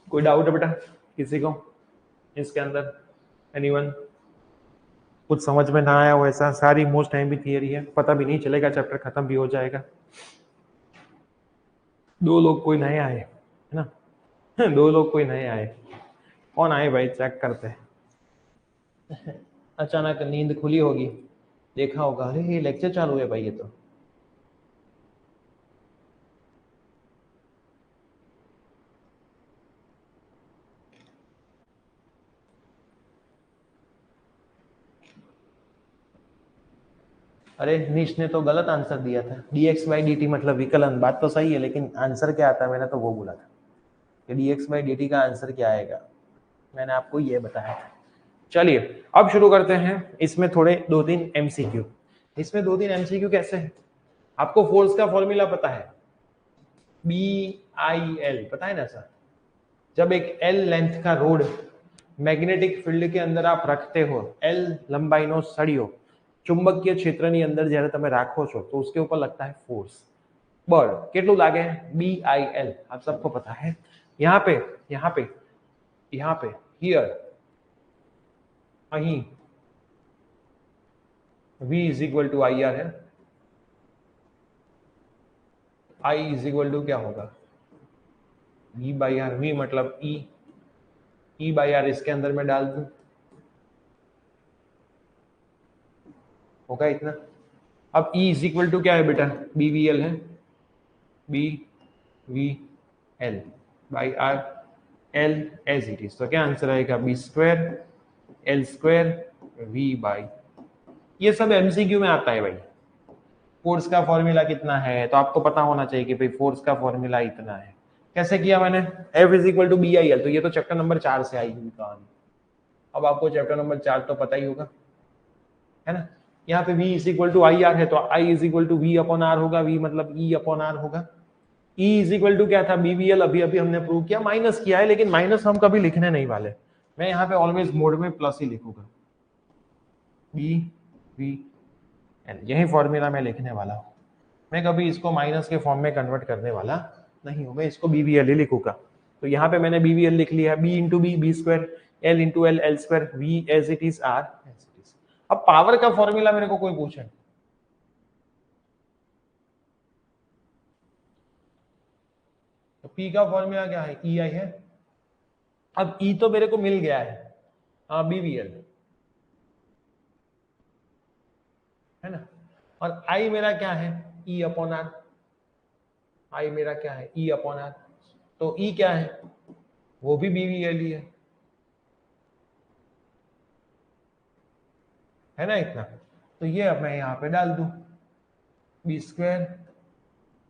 कोई डाउट है बेटा किसी को इसके अंदर? एनीवन? कुछ समझ में ना आया हो ऐसा? सारी मोस्ट टाइम भी थियरी है, पता भी नहीं चलेगा, चैप्टर खत्म भी हो जाएगा. 2 लोग कोई नए आए है ना? 2 लोग कोई नए आए. कौन आए भाई? चेक करते हैं. अचानक नींद खुली होगी, देखा होगा अरे ये लेक्चर चालू है भाई. ये तो अरे नीश ने तो गलत आंसर दिया था. dx बाई डी टी मतलब विकलन. बात तो सही है, लेकिन आंसर क्या आता है मैंने तो वो बोला था कि dx बाई डी टी का आंसर क्या आएगा. मैंने आपको ये बताया था. चलिए अब शुरू करते हैं. इसमें थोड़े 2-3 एमसीक्यू. इसमें 2-3 एमसीक्यू कैसे है? आपको फोर्स का फॉर्मूला पता है, BIL पता है ना सर? जब एक L लेंथ का रोड मैग्नेटिक फील्ड के अंदर आप रखते हो, L લંબાઈનો સળિયો ચુંબકીય ક્ષેત્રની અંદર જ્યારે તમે રાખો છો તો उसके ऊपर लगता है फोर्स. बल કેટલું લાગે? BIL. आप सबको पता है. यहाँ पे यहाँ पे यहाँ पे हियर અહીં V is equal to IR है. I इज इक्वल टू क्या होगा? E by R. V मतलब E बाई आर इसके अंदर मैं डाल दूं. होगा इतना। अब E इज इक्वल टू क्या है बेटा, BVL है, BVL by R L as it is. तो क्या आंसर आएगा, B square L square V by, ये सब MCQ में आता है भाई। फोर्स का फॉर्मूला कितना है तो आपको पता होना चाहिए कि भाई फोर्स का फॉर्मूला इतना है। कैसे किया मैंने, F is equal to BIL, तो ये तो चैप्टर नंबर 4 से आई हुई कहानी। अब आपको चैप्टर नंबर 4 तो पता ही होगा, है ना। यहाँ पे V is equal to IR है, तो I is equal to V upon R होगा, V मतलब E अपॉन R होगा। E इज इक्वल टू क्या था, BVL, अभी अभी हमने प्रूव किया, माइनस किया है, लेकिन माइनस हम कभी लिखने नहीं वाले, मैं यहाँ पे ऑलवेज मोड में प्लस ही लिखूंगा, BVL, यही फॉर्मूला मैं लिखने वाला हूँ। मैं कभी इसको माइनस के फॉर्म में कन्वर्ट करने वाला नहीं हूं, मैं इसको BVL ही लिखूंगा। तो यहाँ पे मैंने BVL लिख लिया, B into B square, L into L square, V as it is, R as it is. अब पावर का फॉर्मूला मेरे को कोई पूछे, तो P का फॉर्मूला क्या है, EI है। अब E तो मेरे को मिल गया है, हाँ BVL है ना, और I मेरा क्या है, E अपॉन R, I मेरा क्या है, E अपॉन R, तो E क्या है, वो भी BVL ही है ना इतना। तो ये अब मैं यहाँ पे डाल दूं, B square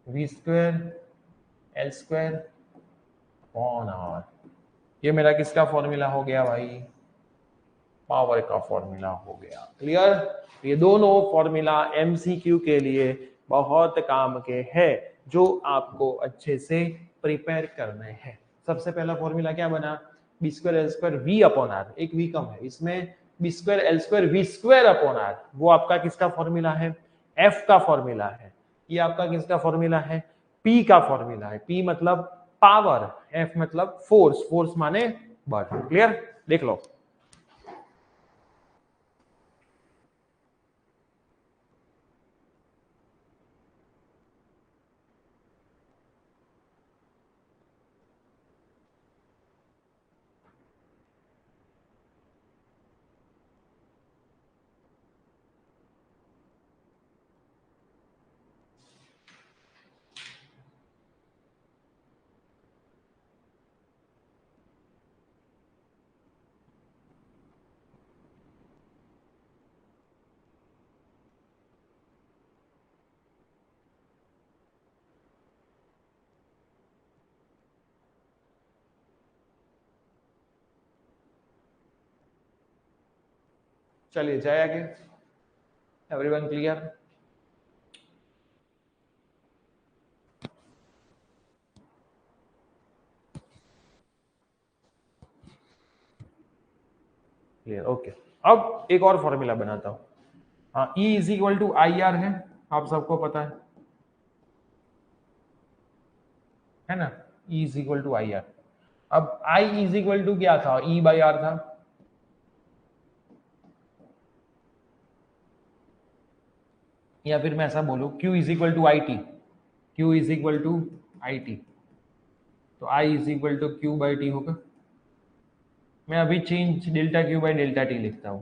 V square L square upon R, ये मेरा किसका फॉर्मूला हो गया भाई, पावर का फॉर्मूला हो गया। क्लियर। ये दोनों फॉर्मूला MCQ के लिए बहुत काम के हैं, जो आपको अच्छे से प्रिपेयर करने हैं। सबसे पहला फॉर्मूला क्या बना, B square L square V upon R, एक वी कम है इसमें, B square L square V square upon R, वो आपका किसका फॉर्मूला है, एफ का फॉर्मूला है। ये आपका किसका फॉर्मूला है, पी का फॉर्मूला है। पी मतलब पावर, एफ मतलब फोर्स, फोर्स माने बल। क्लियर, देख लो। चलिए जाए आगे, एवरीवन क्लियर। Clear, okay. अब एक और फॉर्मूला बनाता हूं, हाँ, E is equal to I R है, आप सबको पता है ना, E is equal to I R. अब I इज इक्वल टू क्या था, E बाई आर था, या फिर मैं ऐसा बोलूं Q is equal to I t, Q is equal to I T, तो I is equal to Q by t होगा। मैं अभी change delta Q by delta t लिखता हूं,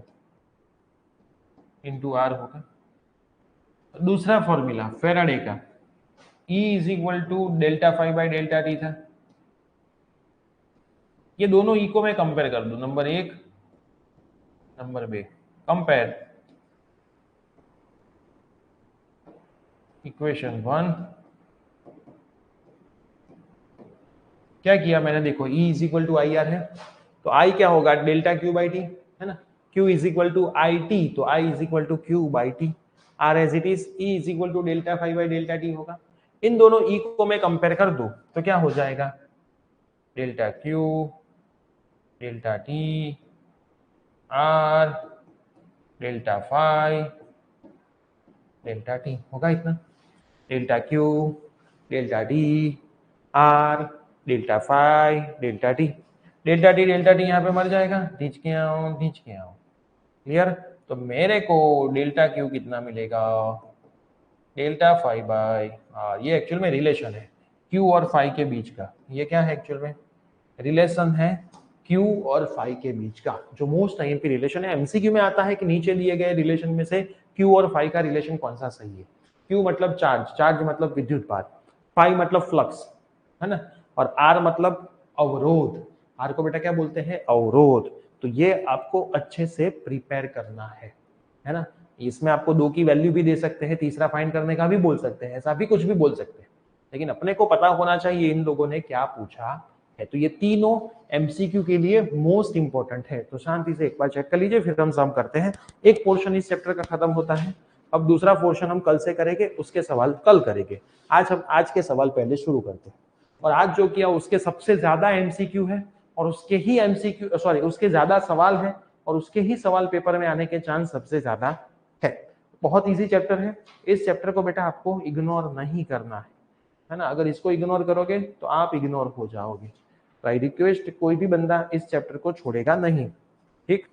इंटू आर होगा। दूसरा फॉर्मूला फेराडे का, E is equal to delta five by delta T था। ये दोनों E को मैं कंपेयर कर दूं, नंबर एक नंबर बे, कंपेयर इक्वेशन वन। क्या किया मैंने, देखो E is equal to I R है, तो I क्या होगा, डेल्टा Q बाई टी है ना, Q is equal to I T, तो I is equal to Q by T, R as it is, E is equal to delta five by delta T होगा। इन दोनों E को मैं compare कर दूं तो क्या हो जाएगा, delta Q delta T R delta five delta T होगा इतना, delta Q delta T R delta five delta T, delta T यहाँ पे मर जाएगा, खींच के आओ। क्लियर। तो मेरे को डेल्टा Q कितना मिलेगा, डेल्टा फाइव बाई आर, ये एक्चुअल में रिलेशन है Q और फाइव के बीच का, ये क्या है एक्चुअल में, रिलेशन है Q और फाइव के बीच का, जो मोस्ट आईएमपी रिलेशन है। एमसीक्यू में आता है कि नीचे दिए गए रिलेशन में से Q और फाई का रिलेशन कौन सा सही है। Q मतलब चार्ज, चार्ज मतलब विद्युत भार, फाई मतलब फ्लक्स, है ना, और R मतलब अवरोध। R को बेटा क्या बोलते हैं, अवरोध। तो ये आपको अच्छे से प्रिपेयर करना है ना। इसमें आपको 2 की वैल्यू भी दे सकते हैं, तीसरा फाइंड करने का भी बोल सकते हैं, ऐसा भी कुछ भी बोल सकते हैं, लेकिन अपने को पता होना चाहिए इन लोगों ने क्या पूछा है। तो ये तीनों एमसीक्यू के लिए मोस्ट इंपॉर्टेंट है। तो शांति से एक बार चेक कर लीजिए, फिर हम सम करते हैं। एक पोर्शन इस चैप्टर का खत्म होता है। अब दूसरा पोर्शन हम कल से करेंगे, उसके सवाल कल करेंगे। आज हम आज के सवाल पहले शुरू करते हैं। और आज जो किया उसके सबसे ज्यादा एमसीक्यू है, और उसके ही एमसीक्यू सॉरी उसके ज्यादा सवाल है, और उसके ही सवाल पेपर में आने के चांस सबसे ज्यादा है। बहुत इजी चैप्टर है। इस चैप्टर को बेटा आपको इग्नोर नहीं करना है ना। अगर इसको इग्नोर करोगे तो आप इग्नोर हो जाओगे। तो आई रिक्वेस्ट, कोई भी बंदा इस चैप्टर को छोड़ेगा नहीं, ठीक।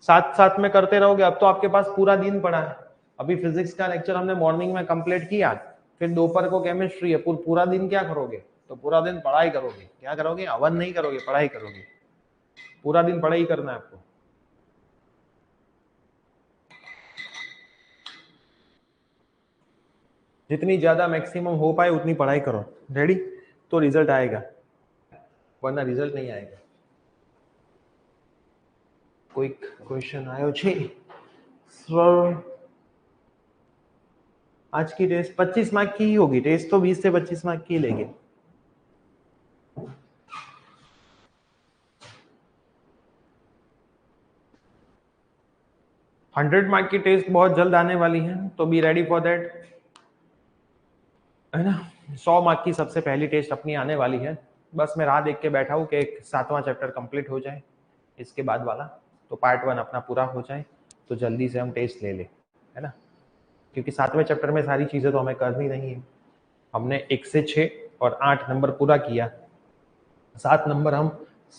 साथ साथ में करते रहोगे। अब तो आपके पास पूरा दिन पड़ा है। अभी फिजिक्स का लेक्चर हमने मॉर्निंग में कंप्लीट किया, फिर दोपहर को केमिस्ट्री है। पूरा दिन क्या करोगे, तो पूरा दिन पढ़ाई करोगे। क्या करोगे, हवन नहीं करोगे, पढ़ाई करोगे। पूरा दिन पढ़ाई करना है आपको। जितनी ज्यादा मैक्सिमम हो पाए उतनी पढ़ाई करो। रेडी, तो रिजल्ट आएगा, वरना रिजल्ट नहीं आएगा। कोई क्वेश्चन आयो छे सर? आज की टेस्ट 25 मार्क की ही होगी। टेस्ट तो 20 से 25 मार्क की लेंगे। हंड्रेड मार्क की टेस्ट बहुत जल्द आने वाली है, तो बी रेडी फॉर दैट, है ना। 100 मार्क की सबसे पहली टेस्ट अपनी आने वाली है। बस मैं राह देख के बैठा हूँ कि एक 7वां चैप्टर कंप्लीट हो जाए, इसके बाद वाला तो पार्ट 1 अपना पूरा हो जाए, तो जल्दी से हम टेस्ट ले ले, है ना। क्योंकि 7वें चैप्टर में सारी चीजें तो हमें करनी नहीं है। हमने 1 से 6 और 8 नंबर पूरा किया, 7 नंबर हम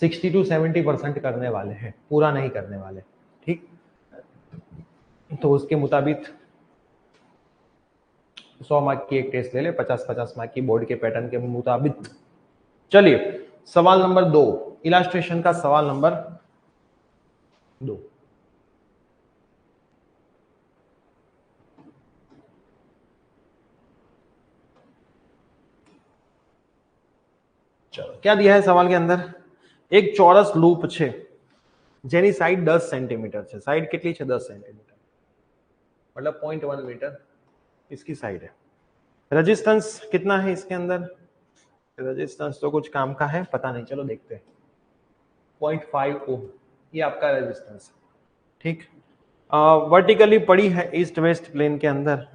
60 to 70% करने वाले हैं, पूरा नहीं करने वाले, ठीक। तो उसके मुताबिक 100 मार्क की एक टेस्ट ले ले, 50-50 मार्क की बोर्ड के पैटर्न के मुताबिक। चलिए सवाल नंबर 2, इलास्ट्रेशन का सवाल नंबर 2। चलो क्या दिया है सवाल के अंदर, एक चौरस लूप છે જેની સાઈડ 10 સેન્ટીમીટર છે। સાઈડ કેટલી છે, 10 સેન્ટીમીટર, मतलब 0.1 मीटर इसकी साइड है। रेजिस्टेंस कितना है इसके अंदर, रेजिस्टेंस तो कुछ काम का है, पता नहीं, चलो देखते हैं। 0.5 ओम ये आपका रेजिस्टेंस, ठीक। वर्टिकली पड़ी है ईस्ट वेस्ट प्लेन के अंदर।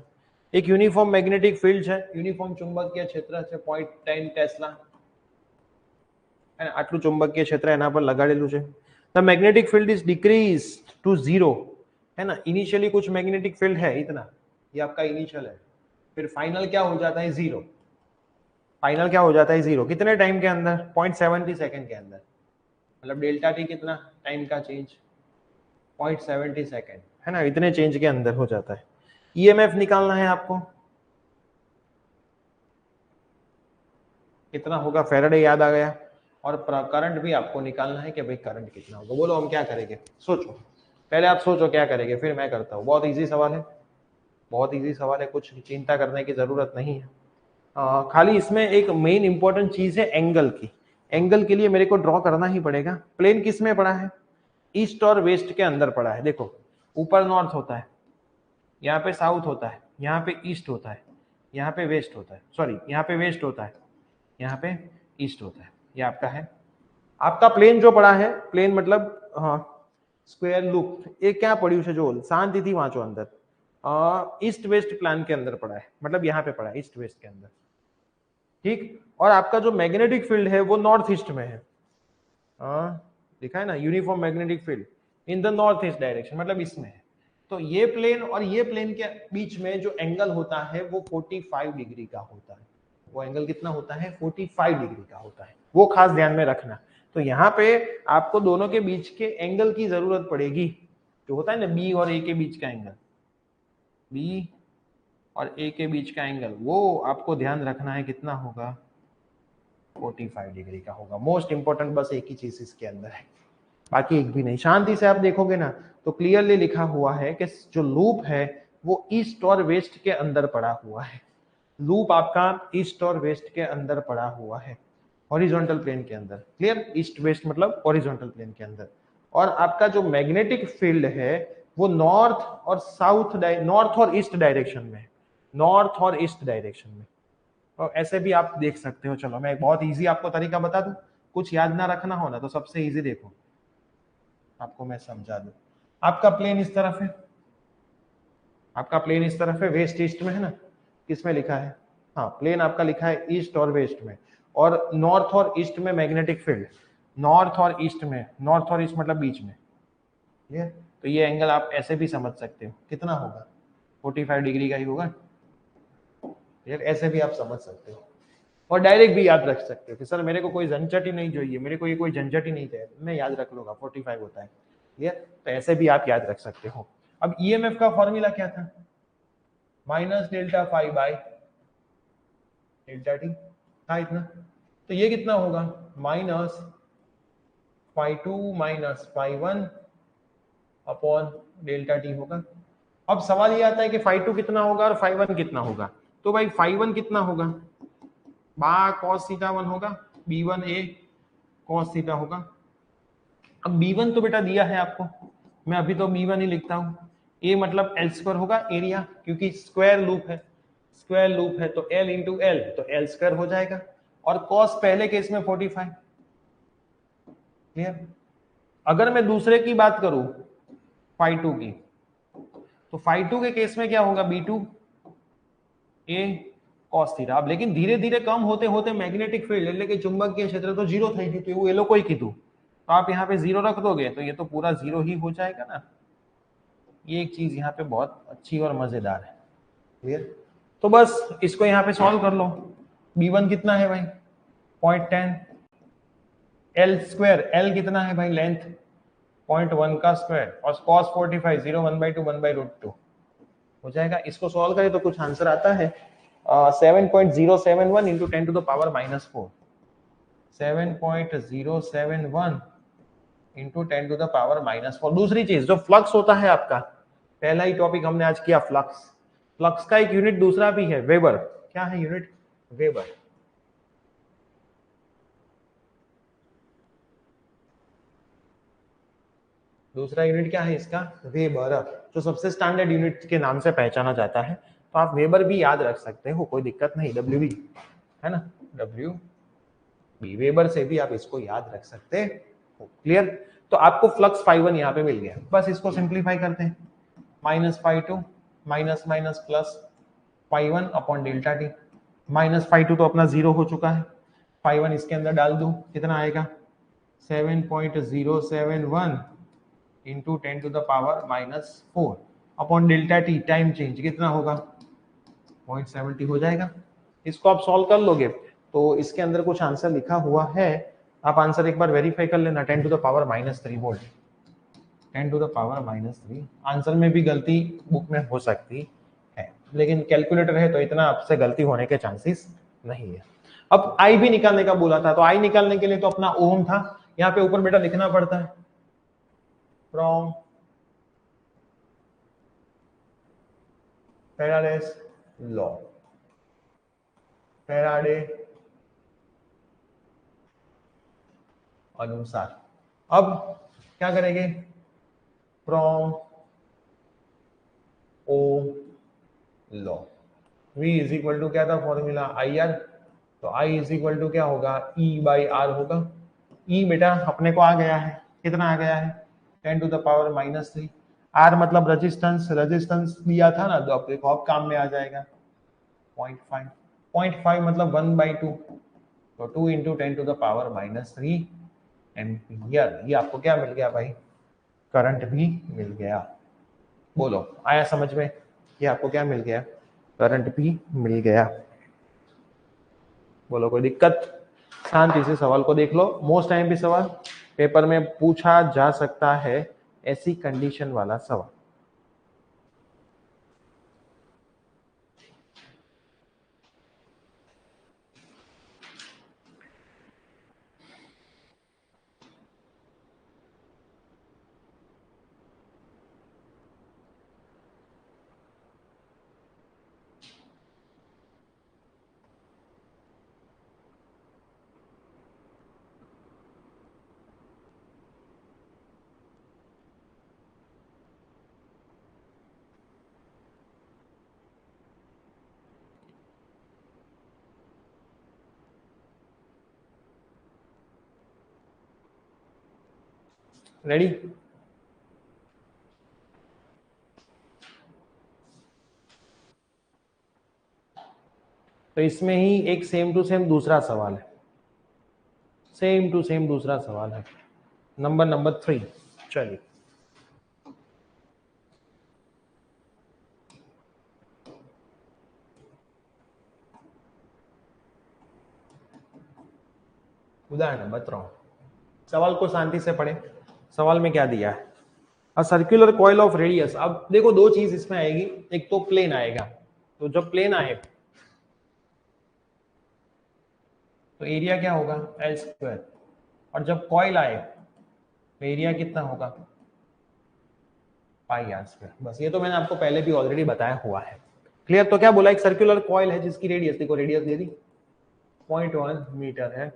एक यूनिफॉर्म मैग्नेटिक फील्ड है, यूनिफॉर्म चुंबकीय क्षेत्र है 0.10 टेस्ला, આટલું ચુંબકીય ક્ષેત્ર એના પર લગાડેલું છે। The magnetic field is decrease to 0, है ना। इनिशियली कुछ मैग्नेटिक फील्ड है इतना, ये आपका इनिशियल है, फिर फाइनल क्या हो जाता है 0। फाइनल क्या हो जाता है 0 कितने टाइम के अंदर, 0.70 सेकंड के अंदर, मतलब डेल्टा टी कितना टाइम का चेंज, 0.70 सेकंड, है ना। इतने चेंज के अंदर हो जाता है। ईएमएफ निकालना है आपको, कितना होगा, फैराडे याद आ गया। और करंट भी आपको निकालना है कि भाई करंट कितना होगा। बोलो हम क्या करेंगे, सोचो, पहले आप सोचो क्या करेंगे, फिर मैं करता हूँ। बहुत इजी सवाल है, बहुत इजी सवाल है, कुछ चिंता करने की जरूरत नहीं है। खाली इसमें एक मेन इंपॉर्टेंट चीज है एंगल की। एंगल के लिए मेरे को ड्रॉ करना ही पड़ेगा। प्लेन किस में पड़ा है, ईस्ट और वेस्ट के अंदर पड़ा है। देखो ऊपर नॉर्थ होता है, यहाँ पे साउथ होता है, यहाँ पे ईस्ट होता है, यहाँ पे वेस्ट होता है, सॉरी यहाँ पे वेस्ट होता है, यहाँ पे ईस्ट होता है। ये आपका है, आपका प्लेन जो पड़ा है, प्लेन मतलब हाँ स्क्वायर लूप। ये क्या पड़ी है जो शांति थी वांचो अंदर, ईस्ट वेस्ट प्लान के अंदर पड़ा है, मतलब यहाँ पे पड़ा है ईस्ट वेस्ट के अंदर, ठीक। और आपका जो मैग्नेटिक फील्ड है वो नॉर्थ ईस्ट में है, लिखा है ना uniform magnetic field in the north east direction, मतलब इसमें है। तो ये प्लेन और ये प्लेन के बीच में जो एंगल होता है वो 45 डिग्री का होता है। वो एंगल कितना होता है, 45 डिग्री का होता है, वो खास ध्यान में रखना। तो यहाँ पे आपको दोनों के बीच के एंगल की जरूरत पड़ेगी, जो होता है ना बी और ए के बीच का एंगल, बी और ए के बीच का एंगल, वो आपको ध्यान रखना है कितना होगा, 45 डिग्री का होगा। मोस्ट इंपॉर्टेंट बस एक ही चीज इसके अंदर है, बाकी एक भी नहीं। शांति से आप देखोगे ना तो क्लियरली लिखा हुआ है कि जो लूप है वो ईस्ट और वेस्ट के अंदर पड़ा हुआ है। लूप आपका ईस्ट और वेस्ट के अंदर पड़ा हुआ है, हॉरिजॉन्टल प्लेन के अंदर। क्लियर, ईस्ट वेस्ट मतलब हॉरिजॉन्टल प्लेन के अंदर। और आपका जो मैग्नेटिक फील्ड है वो नॉर्थ और साउथ, नॉर्थ और ईस्ट डायरेक्शन में, नॉर्थ और ईस्ट डायरेक्शन में। और ऐसे भी आप देख सकते हो। चलो मैं एक बहुत इजी आपको तरीका बता दूं, कुछ याद ना रखना हो ना तो सबसे इजी देखो, आपको मैं समझा दूं। आपका प्लेन इस तरफ है, आपका प्लेन इस तरफ है, वेस्ट ईस्ट में है ना, किसमें लिखा है, हाँ प्लेन आपका लिखा है ईस्ट और वेस्ट में, और नॉर्थ और ईस्ट में मैग्नेटिक फील्ड, नॉर्थ और ईस्ट में, नॉर्थ और ईस्ट मतलब बीच में। ये तो ये एंगल आप ऐसे भी समझ सकते हो, कितना होगा, 45 डिग्री का ही होगा। यार ऐसे भी आप समझ सकते हो, और डायरेक्ट भी याद रख सकते हो कि सर मेरे को कोई झंझट ही नहीं चाहिए, मेरे को ये कोई झंझट ही नहीं चाहिए, मैं याद रख लूंगा 45 होता है ये। तो ऐसे भी आप याद रख सकते हो। अब ईएमएफ का फॉर्मूला क्या था, minus delta phi by delta T था इतना। तो ये कितना होगा, minus phi two minus phi one upon delta T होगा। अब सवाल ये आता है कि फाई टू कितना होगा और फाई वन कितना होगा। तो भाई फाई वन कितना होगा, बा कॉस थीटा वन होगा, बी वन ए कॉस थीटा होगा। अब बी वन तो बेटा दिया है आपको, मैं अभी तो बी वन ही लिखता हूं। ए मतलब एल स्क्वायर होगा एरिया, क्योंकि स्क्वायर लूप है, स्क्वायर लूप है तो एल इंटू एल तो एल स्क्वायर हो जाएगा। और कॉस पहले केस में 45। क्लियर। अगर मैं दूसरे की बात करूं फाई टू की, तो फाई टू के केस में क्या होगा, B two A cos theta. अब लेकिन धीरे धीरे कम होते होते मैग्नेटिक फील्ड એટલે કે ચુંબકીય क्षेत्र तो जीरो થઈ ગયું, तो એવું એ લોકોએ કીધું, तो आप यहाँ पे जीरो रख दोगे तो ये तो पूरा जीरो ही हो जाएगा ना। ये एक चीज यहाँ पे बहुत अच्छी और मजेदार है। क्लियर। तो बस इसको यहाँ पे सॉल्व कर लो। b1 कितना है भाई, 0.10, एल स्क्वायर, एल कितना है भाई लेंथ, 0.1 का स्क्वायर, और cos 45 0 1/2 1/√2 हो जाएगा। इसको सॉल्व करें तो कुछ आंसर आता है 7.071 into 10 to the power -4, 7.071 into 10 to the power -4। दूसरी चीज जो फ्लक्स होता है आपका, पहला ही टॉपिक हमने आज किया फ्लक्स। फ्लक्स का एक यूनिट दूसरा भी है, वेबर। क्या है यूनिट, वेबर। दूसरा यूनिट क्या है इसका, वेबर, जो सबसे स्टैंडर्ड यूनिट के नाम से पहचाना जाता है। तो आप वेबर भी याद रख सकते हो, कोई दिक्कत नहीं, डब्ल्यू बी है ना, डब्ल्यू बी, वेबर से भी आप इसको याद रख सकते हो। क्लियर। तो आपको फ्लक्स फाई वन यहाँ पे मिल गया, बस इसको सिंप्लीफाई करते हैं, minus phi two minus minus plus phi one upon delta T. Minus phi two तो अपना जीरो हो चुका है, फाई वन इसके अंदर डाल दूं, कितना आएगा 7.071 into 10 to the power -4 upon delta T, time change कितना होगा 0.70 हो जाएगा। इसको आप सॉल्व कर लोगे तो इसके अंदर कुछ आंसर लिखा हुआ है, आप आंसर एक बार वेरीफाई कर लेना, 10 to the power -3 volt, 10 to the power -3। Answer में भी गलती बुक में हो सकती है, लेकिन कैलकुलेटर है तो इतना आपसे गलती होने के चांसेस नहीं है। अब आई भी निकालने का बोला था, तो आई निकालने के लिए तो अपना ओम था, यहाँ पे ऊपर बेटा लिखना पड़ता है फ्रॉम फैराडेस लॉ, फैराडे अनुसार। अब क्या करेंगे, from ohm law, V is equal to क्या था फॉर्मूला, आई आर। तो I इज इक्वल टू क्या होगा, E/R होगा। E बेटा अपने को आ गया है, कितना आ गया है 10 टू द पावर -3। R मतलब रेजिस्टेंस, रेजिस्टेंस दिया था ना, तो आपको काम में आ जाएगा 0.5, 0.5 मतलब 1/2, तो 2 into 10 to the power -3 ampere. ये आपको क्या मिल गया भाई, करंट भी मिल गया। बोलो आया समझ में, ये आपको क्या मिल गया, करंट भी मिल गया। बोलो कोई दिक्कत, शांति से सवाल को देख लो। मोस्ट टाइम भी सवाल पेपर में पूछा जा सकता है, ऐसी कंडीशन वाला सवाल। रेडी? तो इसमें ही एक सेम टू सेम दूसरा सवाल है, सेम टू सेम दूसरा सवाल है, नंबर 3। चलिए, उदाहरण नंबर 3। सवाल को शांति से पढ़े। सवाल में क्या दिया है? A circular coil of radius. अब देखो दो चीज इसमें आएगी, एक तो प्लेन आएगा, तो जब प्लेन आए तो एरिया क्या होगा? L square. और जब कॉइल आए तो एरिया कितना होगा? पाई आर स्क्वायर। बस ये तो मैंने आपको पहले भी ऑलरेडी बताया हुआ है। क्लियर? तो क्या बोला? एक सर्कुलर कॉइल है जिसकी रेडियस, देखो रेडियस दे दी 0.1 मीटर है।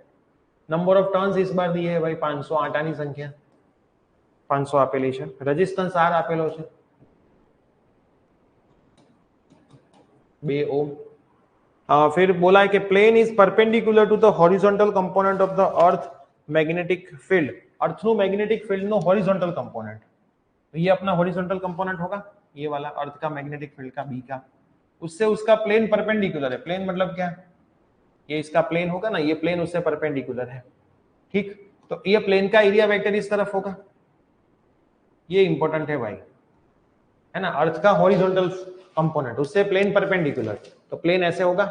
नंबर ऑफ टर्न्स इस बार दिए है भाई 500, आटानी संख्या 500 આપેલી છે। રેઝિસ્ટન્સ R આપેલો છે 2 ઓમ। फिर बोला है कि plane is perpendicular to the horizontal component of the earth magnetic field. Earth નું मैग्नेटिक फील्ड નો हॉरिजॉन्टल कंपोनेंट, तो ये अपना हॉरिजॉन्टल कंपोनेंट होगा, ये वाला अर्थ का मैग्नेटिक फील्ड का बी का, उससे उसका प्लेन परपेंडिकुलर है। प्लेन मतलब क्या? ये इसका प्लेन होगा ना, ये प्लेन उससे परपेंडिकुलर है, ठीक? तो ये प्लेन का एरिया वेक्टर इस तरफ होगा, ये इंपॉर्टेंट है भाई, है ना। अर्थ का हॉरिजॉन्टल कंपोनेंट उससे प्लेन परपेंडिकुलर, तो प्लेन ऐसे होगा,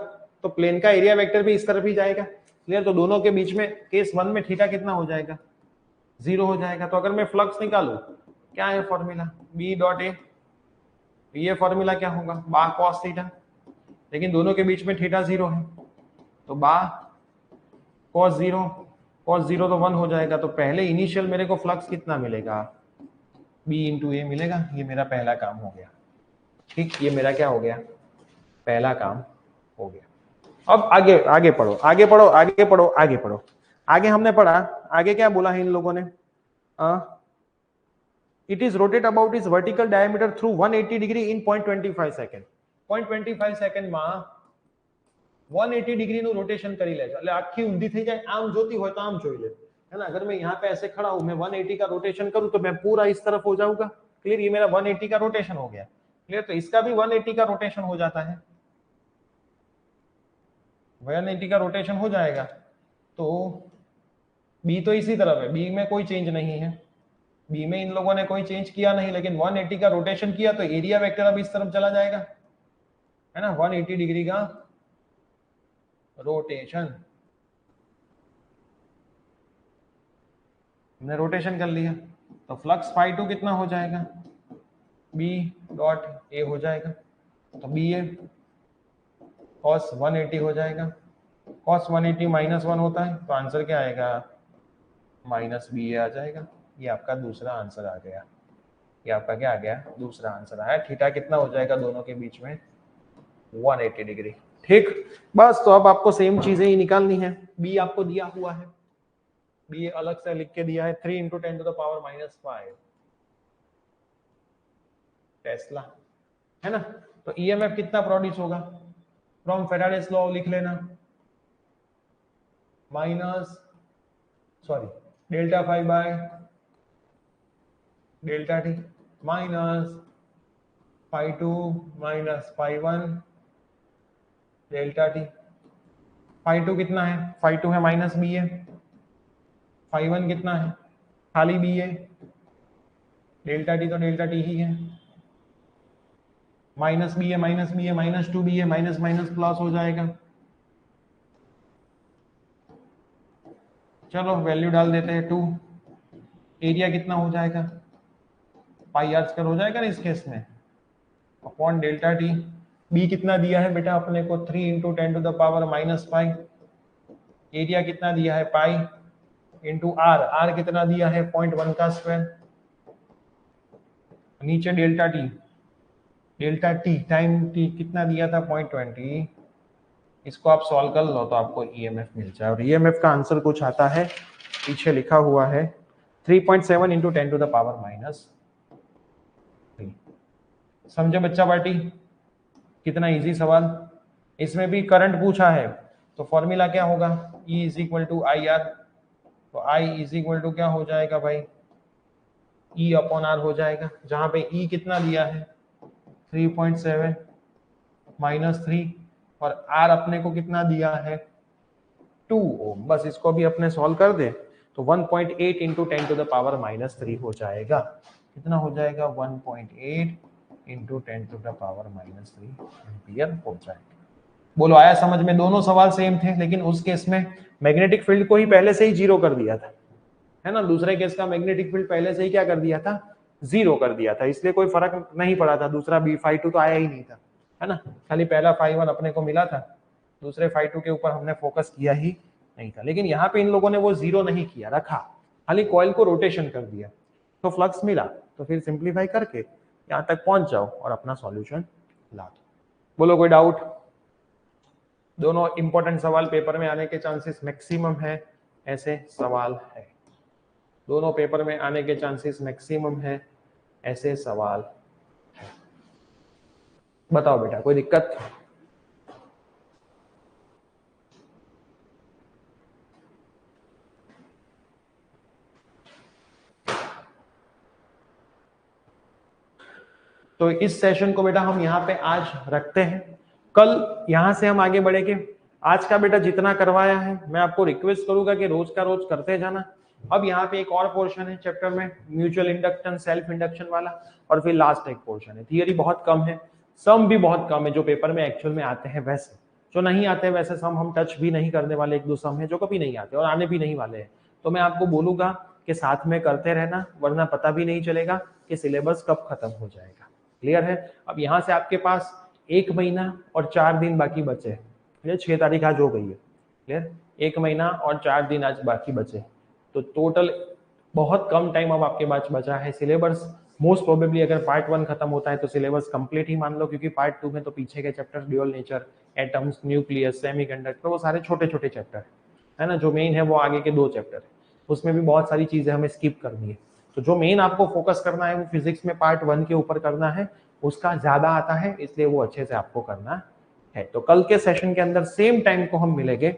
तो प्लेन का एरिया वेक्टर भी इस तरफ ही जाएगा। क्लियर? तो दोनों के बीच में केस 1 में थीटा कितना हो जाएगा? 0 हो जाएगा। तो अगर मैं फ्लक्स निकालू, क्या है फॉर्मूला? बी डॉट ए, ये फॉर्मूला क्या होगा? बा कॉस थीटा, लेकिन दोनों के बीच में थीटा 0 है, तो बा कॉस 0, कॉस 0 तो 1 हो जाएगा। तो पहले इनिशियल मेरे को फ्लक्स कितना मिलेगा? बी इंटू ए मिलेगा। ये मेरा पहला काम हो गया, ठीक? ये मेरा क्या हो गया? पहला काम हो गया। अब आगे आगे पढ़ो, आगे पढ़ो, आगे पढ़ो, आगे पढ़ो। आगे हमने पढ़ा, आगे क्या बोला है इन लोगों ने? It is rotate about is vertical diameter through 180 degree in 0.25 second. 0.25 second માં 180 डिग्री નું रोटेशन કરી લે છે, એટલે આખી ઊંધી થઈ જાય। આમ જોતી હોય તો આમ જોઈ ले, है ना। अगर मैं यहाँ पे ऐसे खड़ा हूं, मैं 180 का रोटेशन करूं तो मैं पूरा इस तरफ हो जाऊंगा। क्लियर? ये मेरा 180 का रोटेशन हो गया। क्लियर? तो इसका भी 180 का रोटेशन हो जाता है, 180 का रोटेशन हो जाएगा। तो बी तो इसी तरफ है, बी में कोई चेंज नहीं है, बी में इन लोगों ने कोई चेंज किया नहीं, लेकिन 180 का रोटेशन किया तो एरिया वेक्टर अब इस तरफ चला जाएगा, है ना। 180 डिग्री का रोटेशन, हमने रोटेशन कर लिया, तो फ्लक्स φ2 कितना हो जाएगा? बी डॉट ए हो जाएगा। तो बी ए cos 180 हो जाएगा। cos 180 -1 होता है, तो आंसर क्या आएगा? माइनस बी ए आ जाएगा। ये आपका दूसरा आंसर आ गया। ये आपका क्या आ गया? दूसरा आंसर आया। थीटा कितना हो जाएगा दोनों के बीच में? 180 डिग्री। ठीक, बस तो अब आपको सेम चीजें ही निकालनी है। बी आपको दिया हुआ है, बी अलग से लिख के दिया है 3 × 10⁻⁵ टेस्ला, है ना। तो ईएमएफ कितना प्रोड्यूस होगा? फ्रॉम फेराडेस लॉ लिख लेना, delta phi by delta T minus φ2 minus φ1 delta t. φ2 कितना है? φ2 है माइनस बी ए। φ1 कितना है? खाली बी ए। डेल्टा टी तो डेल्टा टी ही है। माइनस बी ए माइनस बी ए माइनस 2 बी ए माइनस माइनस प्लस हो जाएगा। चलो वैल्यू डाल देते हैं 2। एरिया कितना हो जाएगा? पाई आर स्क्वायर हो जाएगा ना इस केस में, अपॉन डेल्टा टी। बी कितना दिया है बेटा अपने को 3 into 10 to the power minus pi. Area कितना दिया है पाई इंटू आर, आर कितना दिया है 0.1 का स्क्वायर। नीचे डेल्टा टी टाइम टी कितना दिया था 0.20। इसको आप सॉल्व कर लो तो आपको ईएमएफ मिल जाए, और ईएमएफ का आंसर कुछ आता है, पीछे लिखा हुआ है 3.7 into 10 to the power minus. समझे बच्चा पार्टी, कितना इजी सवाल। इसमें भी करंट पूछा है तो फॉर्मूला क्या होगा, E is equal to I R. तो I इज इक्वल टू क्या हो जाएगा भाई, E अपॉन आर हो जाएगा, जहां पे E कितना दिया है 3.7 माइनस 3, और R अपने को कितना दिया है 2 ओम। बस इसको भी अपने सॉल्व कर दे तो 1.8 into 10 to the power minus 3 हो जाएगा। कितना हो जाएगा 1.8 into 10 to the power minus 3 ampere हो जाएगा। बोलो आया समझ में। दोनों सवाल सेम थे, लेकिन उस केस में मैग्नेटिक फील्ड को ही पहले से ही जीरो कर दिया था, है ना। दूसरे केस का मैग्नेटिक फील्ड पहले से ही क्या कर दिया था, जीरो कर दिया था, इसलिए कोई फर्क नहीं पड़ा था। दूसरा बी φ2 तो आया ही नहीं था, है ना। खाली पहला φ1 अपने को मिला था, दूसरे φ2 के ऊपर हमने फोकस किया ही नहीं था। लेकिन यहाँ पे इन लोगों ने वो जीरो नहीं किया, रखा, खाली कॉइल को रोटेशन कर दिया, तो फ्लक्स मिला। तो फिर सिंप्लीफाई करके यहाँ तक पहुंच जाओ और अपना सॉल्यूशन ला दो। बोलो कोई डाउट। दोनों इंपॉर्टेंट सवाल पेपर में आने के चांसेस मैक्सिमम है, ऐसे सवाल है। दोनों पेपर में आने के चांसेस मैक्सिमम है, ऐसे सवाल है। बताओ बेटा कोई दिक्कत। तो इस सेशन को बेटा हम यहाँ पे आज रखते हैं, कल यहाँ से हम आगे बढ़ेंगे। आज का बेटा जितना करवाया है मैं आपको रिक्वेस्ट करूंगा कि रोज का रोज करते जाना। अब यहाँ पे एक और पोर्शन है चैप्टर में, म्यूचुअल इंडक्टेंस सेल्फ इंडक्शन वाला, और फिर लास्ट एक पोर्शन है। थियरी बहुत कम है, सम भी बहुत कम है जो पेपर में एक्चुअल में आते हैं वैसे, जो नहीं आते वैसे सम हम टच भी नहीं करने वाले। एक दो सम है जो कभी नहीं आते और आने भी नहीं वाले हैं, तो मैं आपको बोलूंगा कि साथ में करते रहना, वरना पता भी नहीं चलेगा कि सिलेबस कब खत्म हो जाएगा। क्लियर है। अब यहाँ से आपके पास 1 महीना और 4 दिन बाकी बचे। क्लियर, 6 तारीख आज हो गई है। क्लियर, 1 महीना और 4 दिन आज बाकी बचे, तो टोटल बहुत कम टाइम अब आपके पास बचा है। सिलेबस मोस्ट प्रोबेबली अगर पार्ट 1 खत्म होता है तो सिलेबस कंप्लीट ही मान लो, क्योंकि पार्ट 2 में तो पीछे के chapter dual nature, atoms, nucleus, semiconductor, वो सारे छोटे छोटे चैप्टर है ना। जो मेन है वो आगे के 2 चैप्टर है, उसमें भी बहुत सारी चीजें हमें स्किप करनी है। तो जो मेन आपको फोकस करना है वो फिजिक्स में पार्ट 1 के ऊपर करना है, उसका ज्यादा आता है, इसलिए वो अच्छे से आपको करना है। तो कल के सेशन के अंदर सेम टाइम को हम मिलेंगे।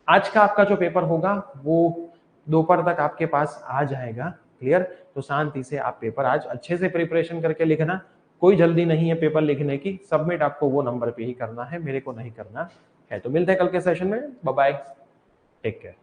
आज का आपका जो पेपर होगा वो दोपहर तक आपके पास आ जाएगा। क्लियर, तो शांति से आप पेपर आज अच्छे से प्रिपरेशन करके लिखना, कोई जल्दी नहीं है पेपर लिखने की। सबमिट आपको वो नंबर पे ही करना है, मेरे को नहीं करना है। तो मिलते हैं कल के सेशन में। Bye bye, take care.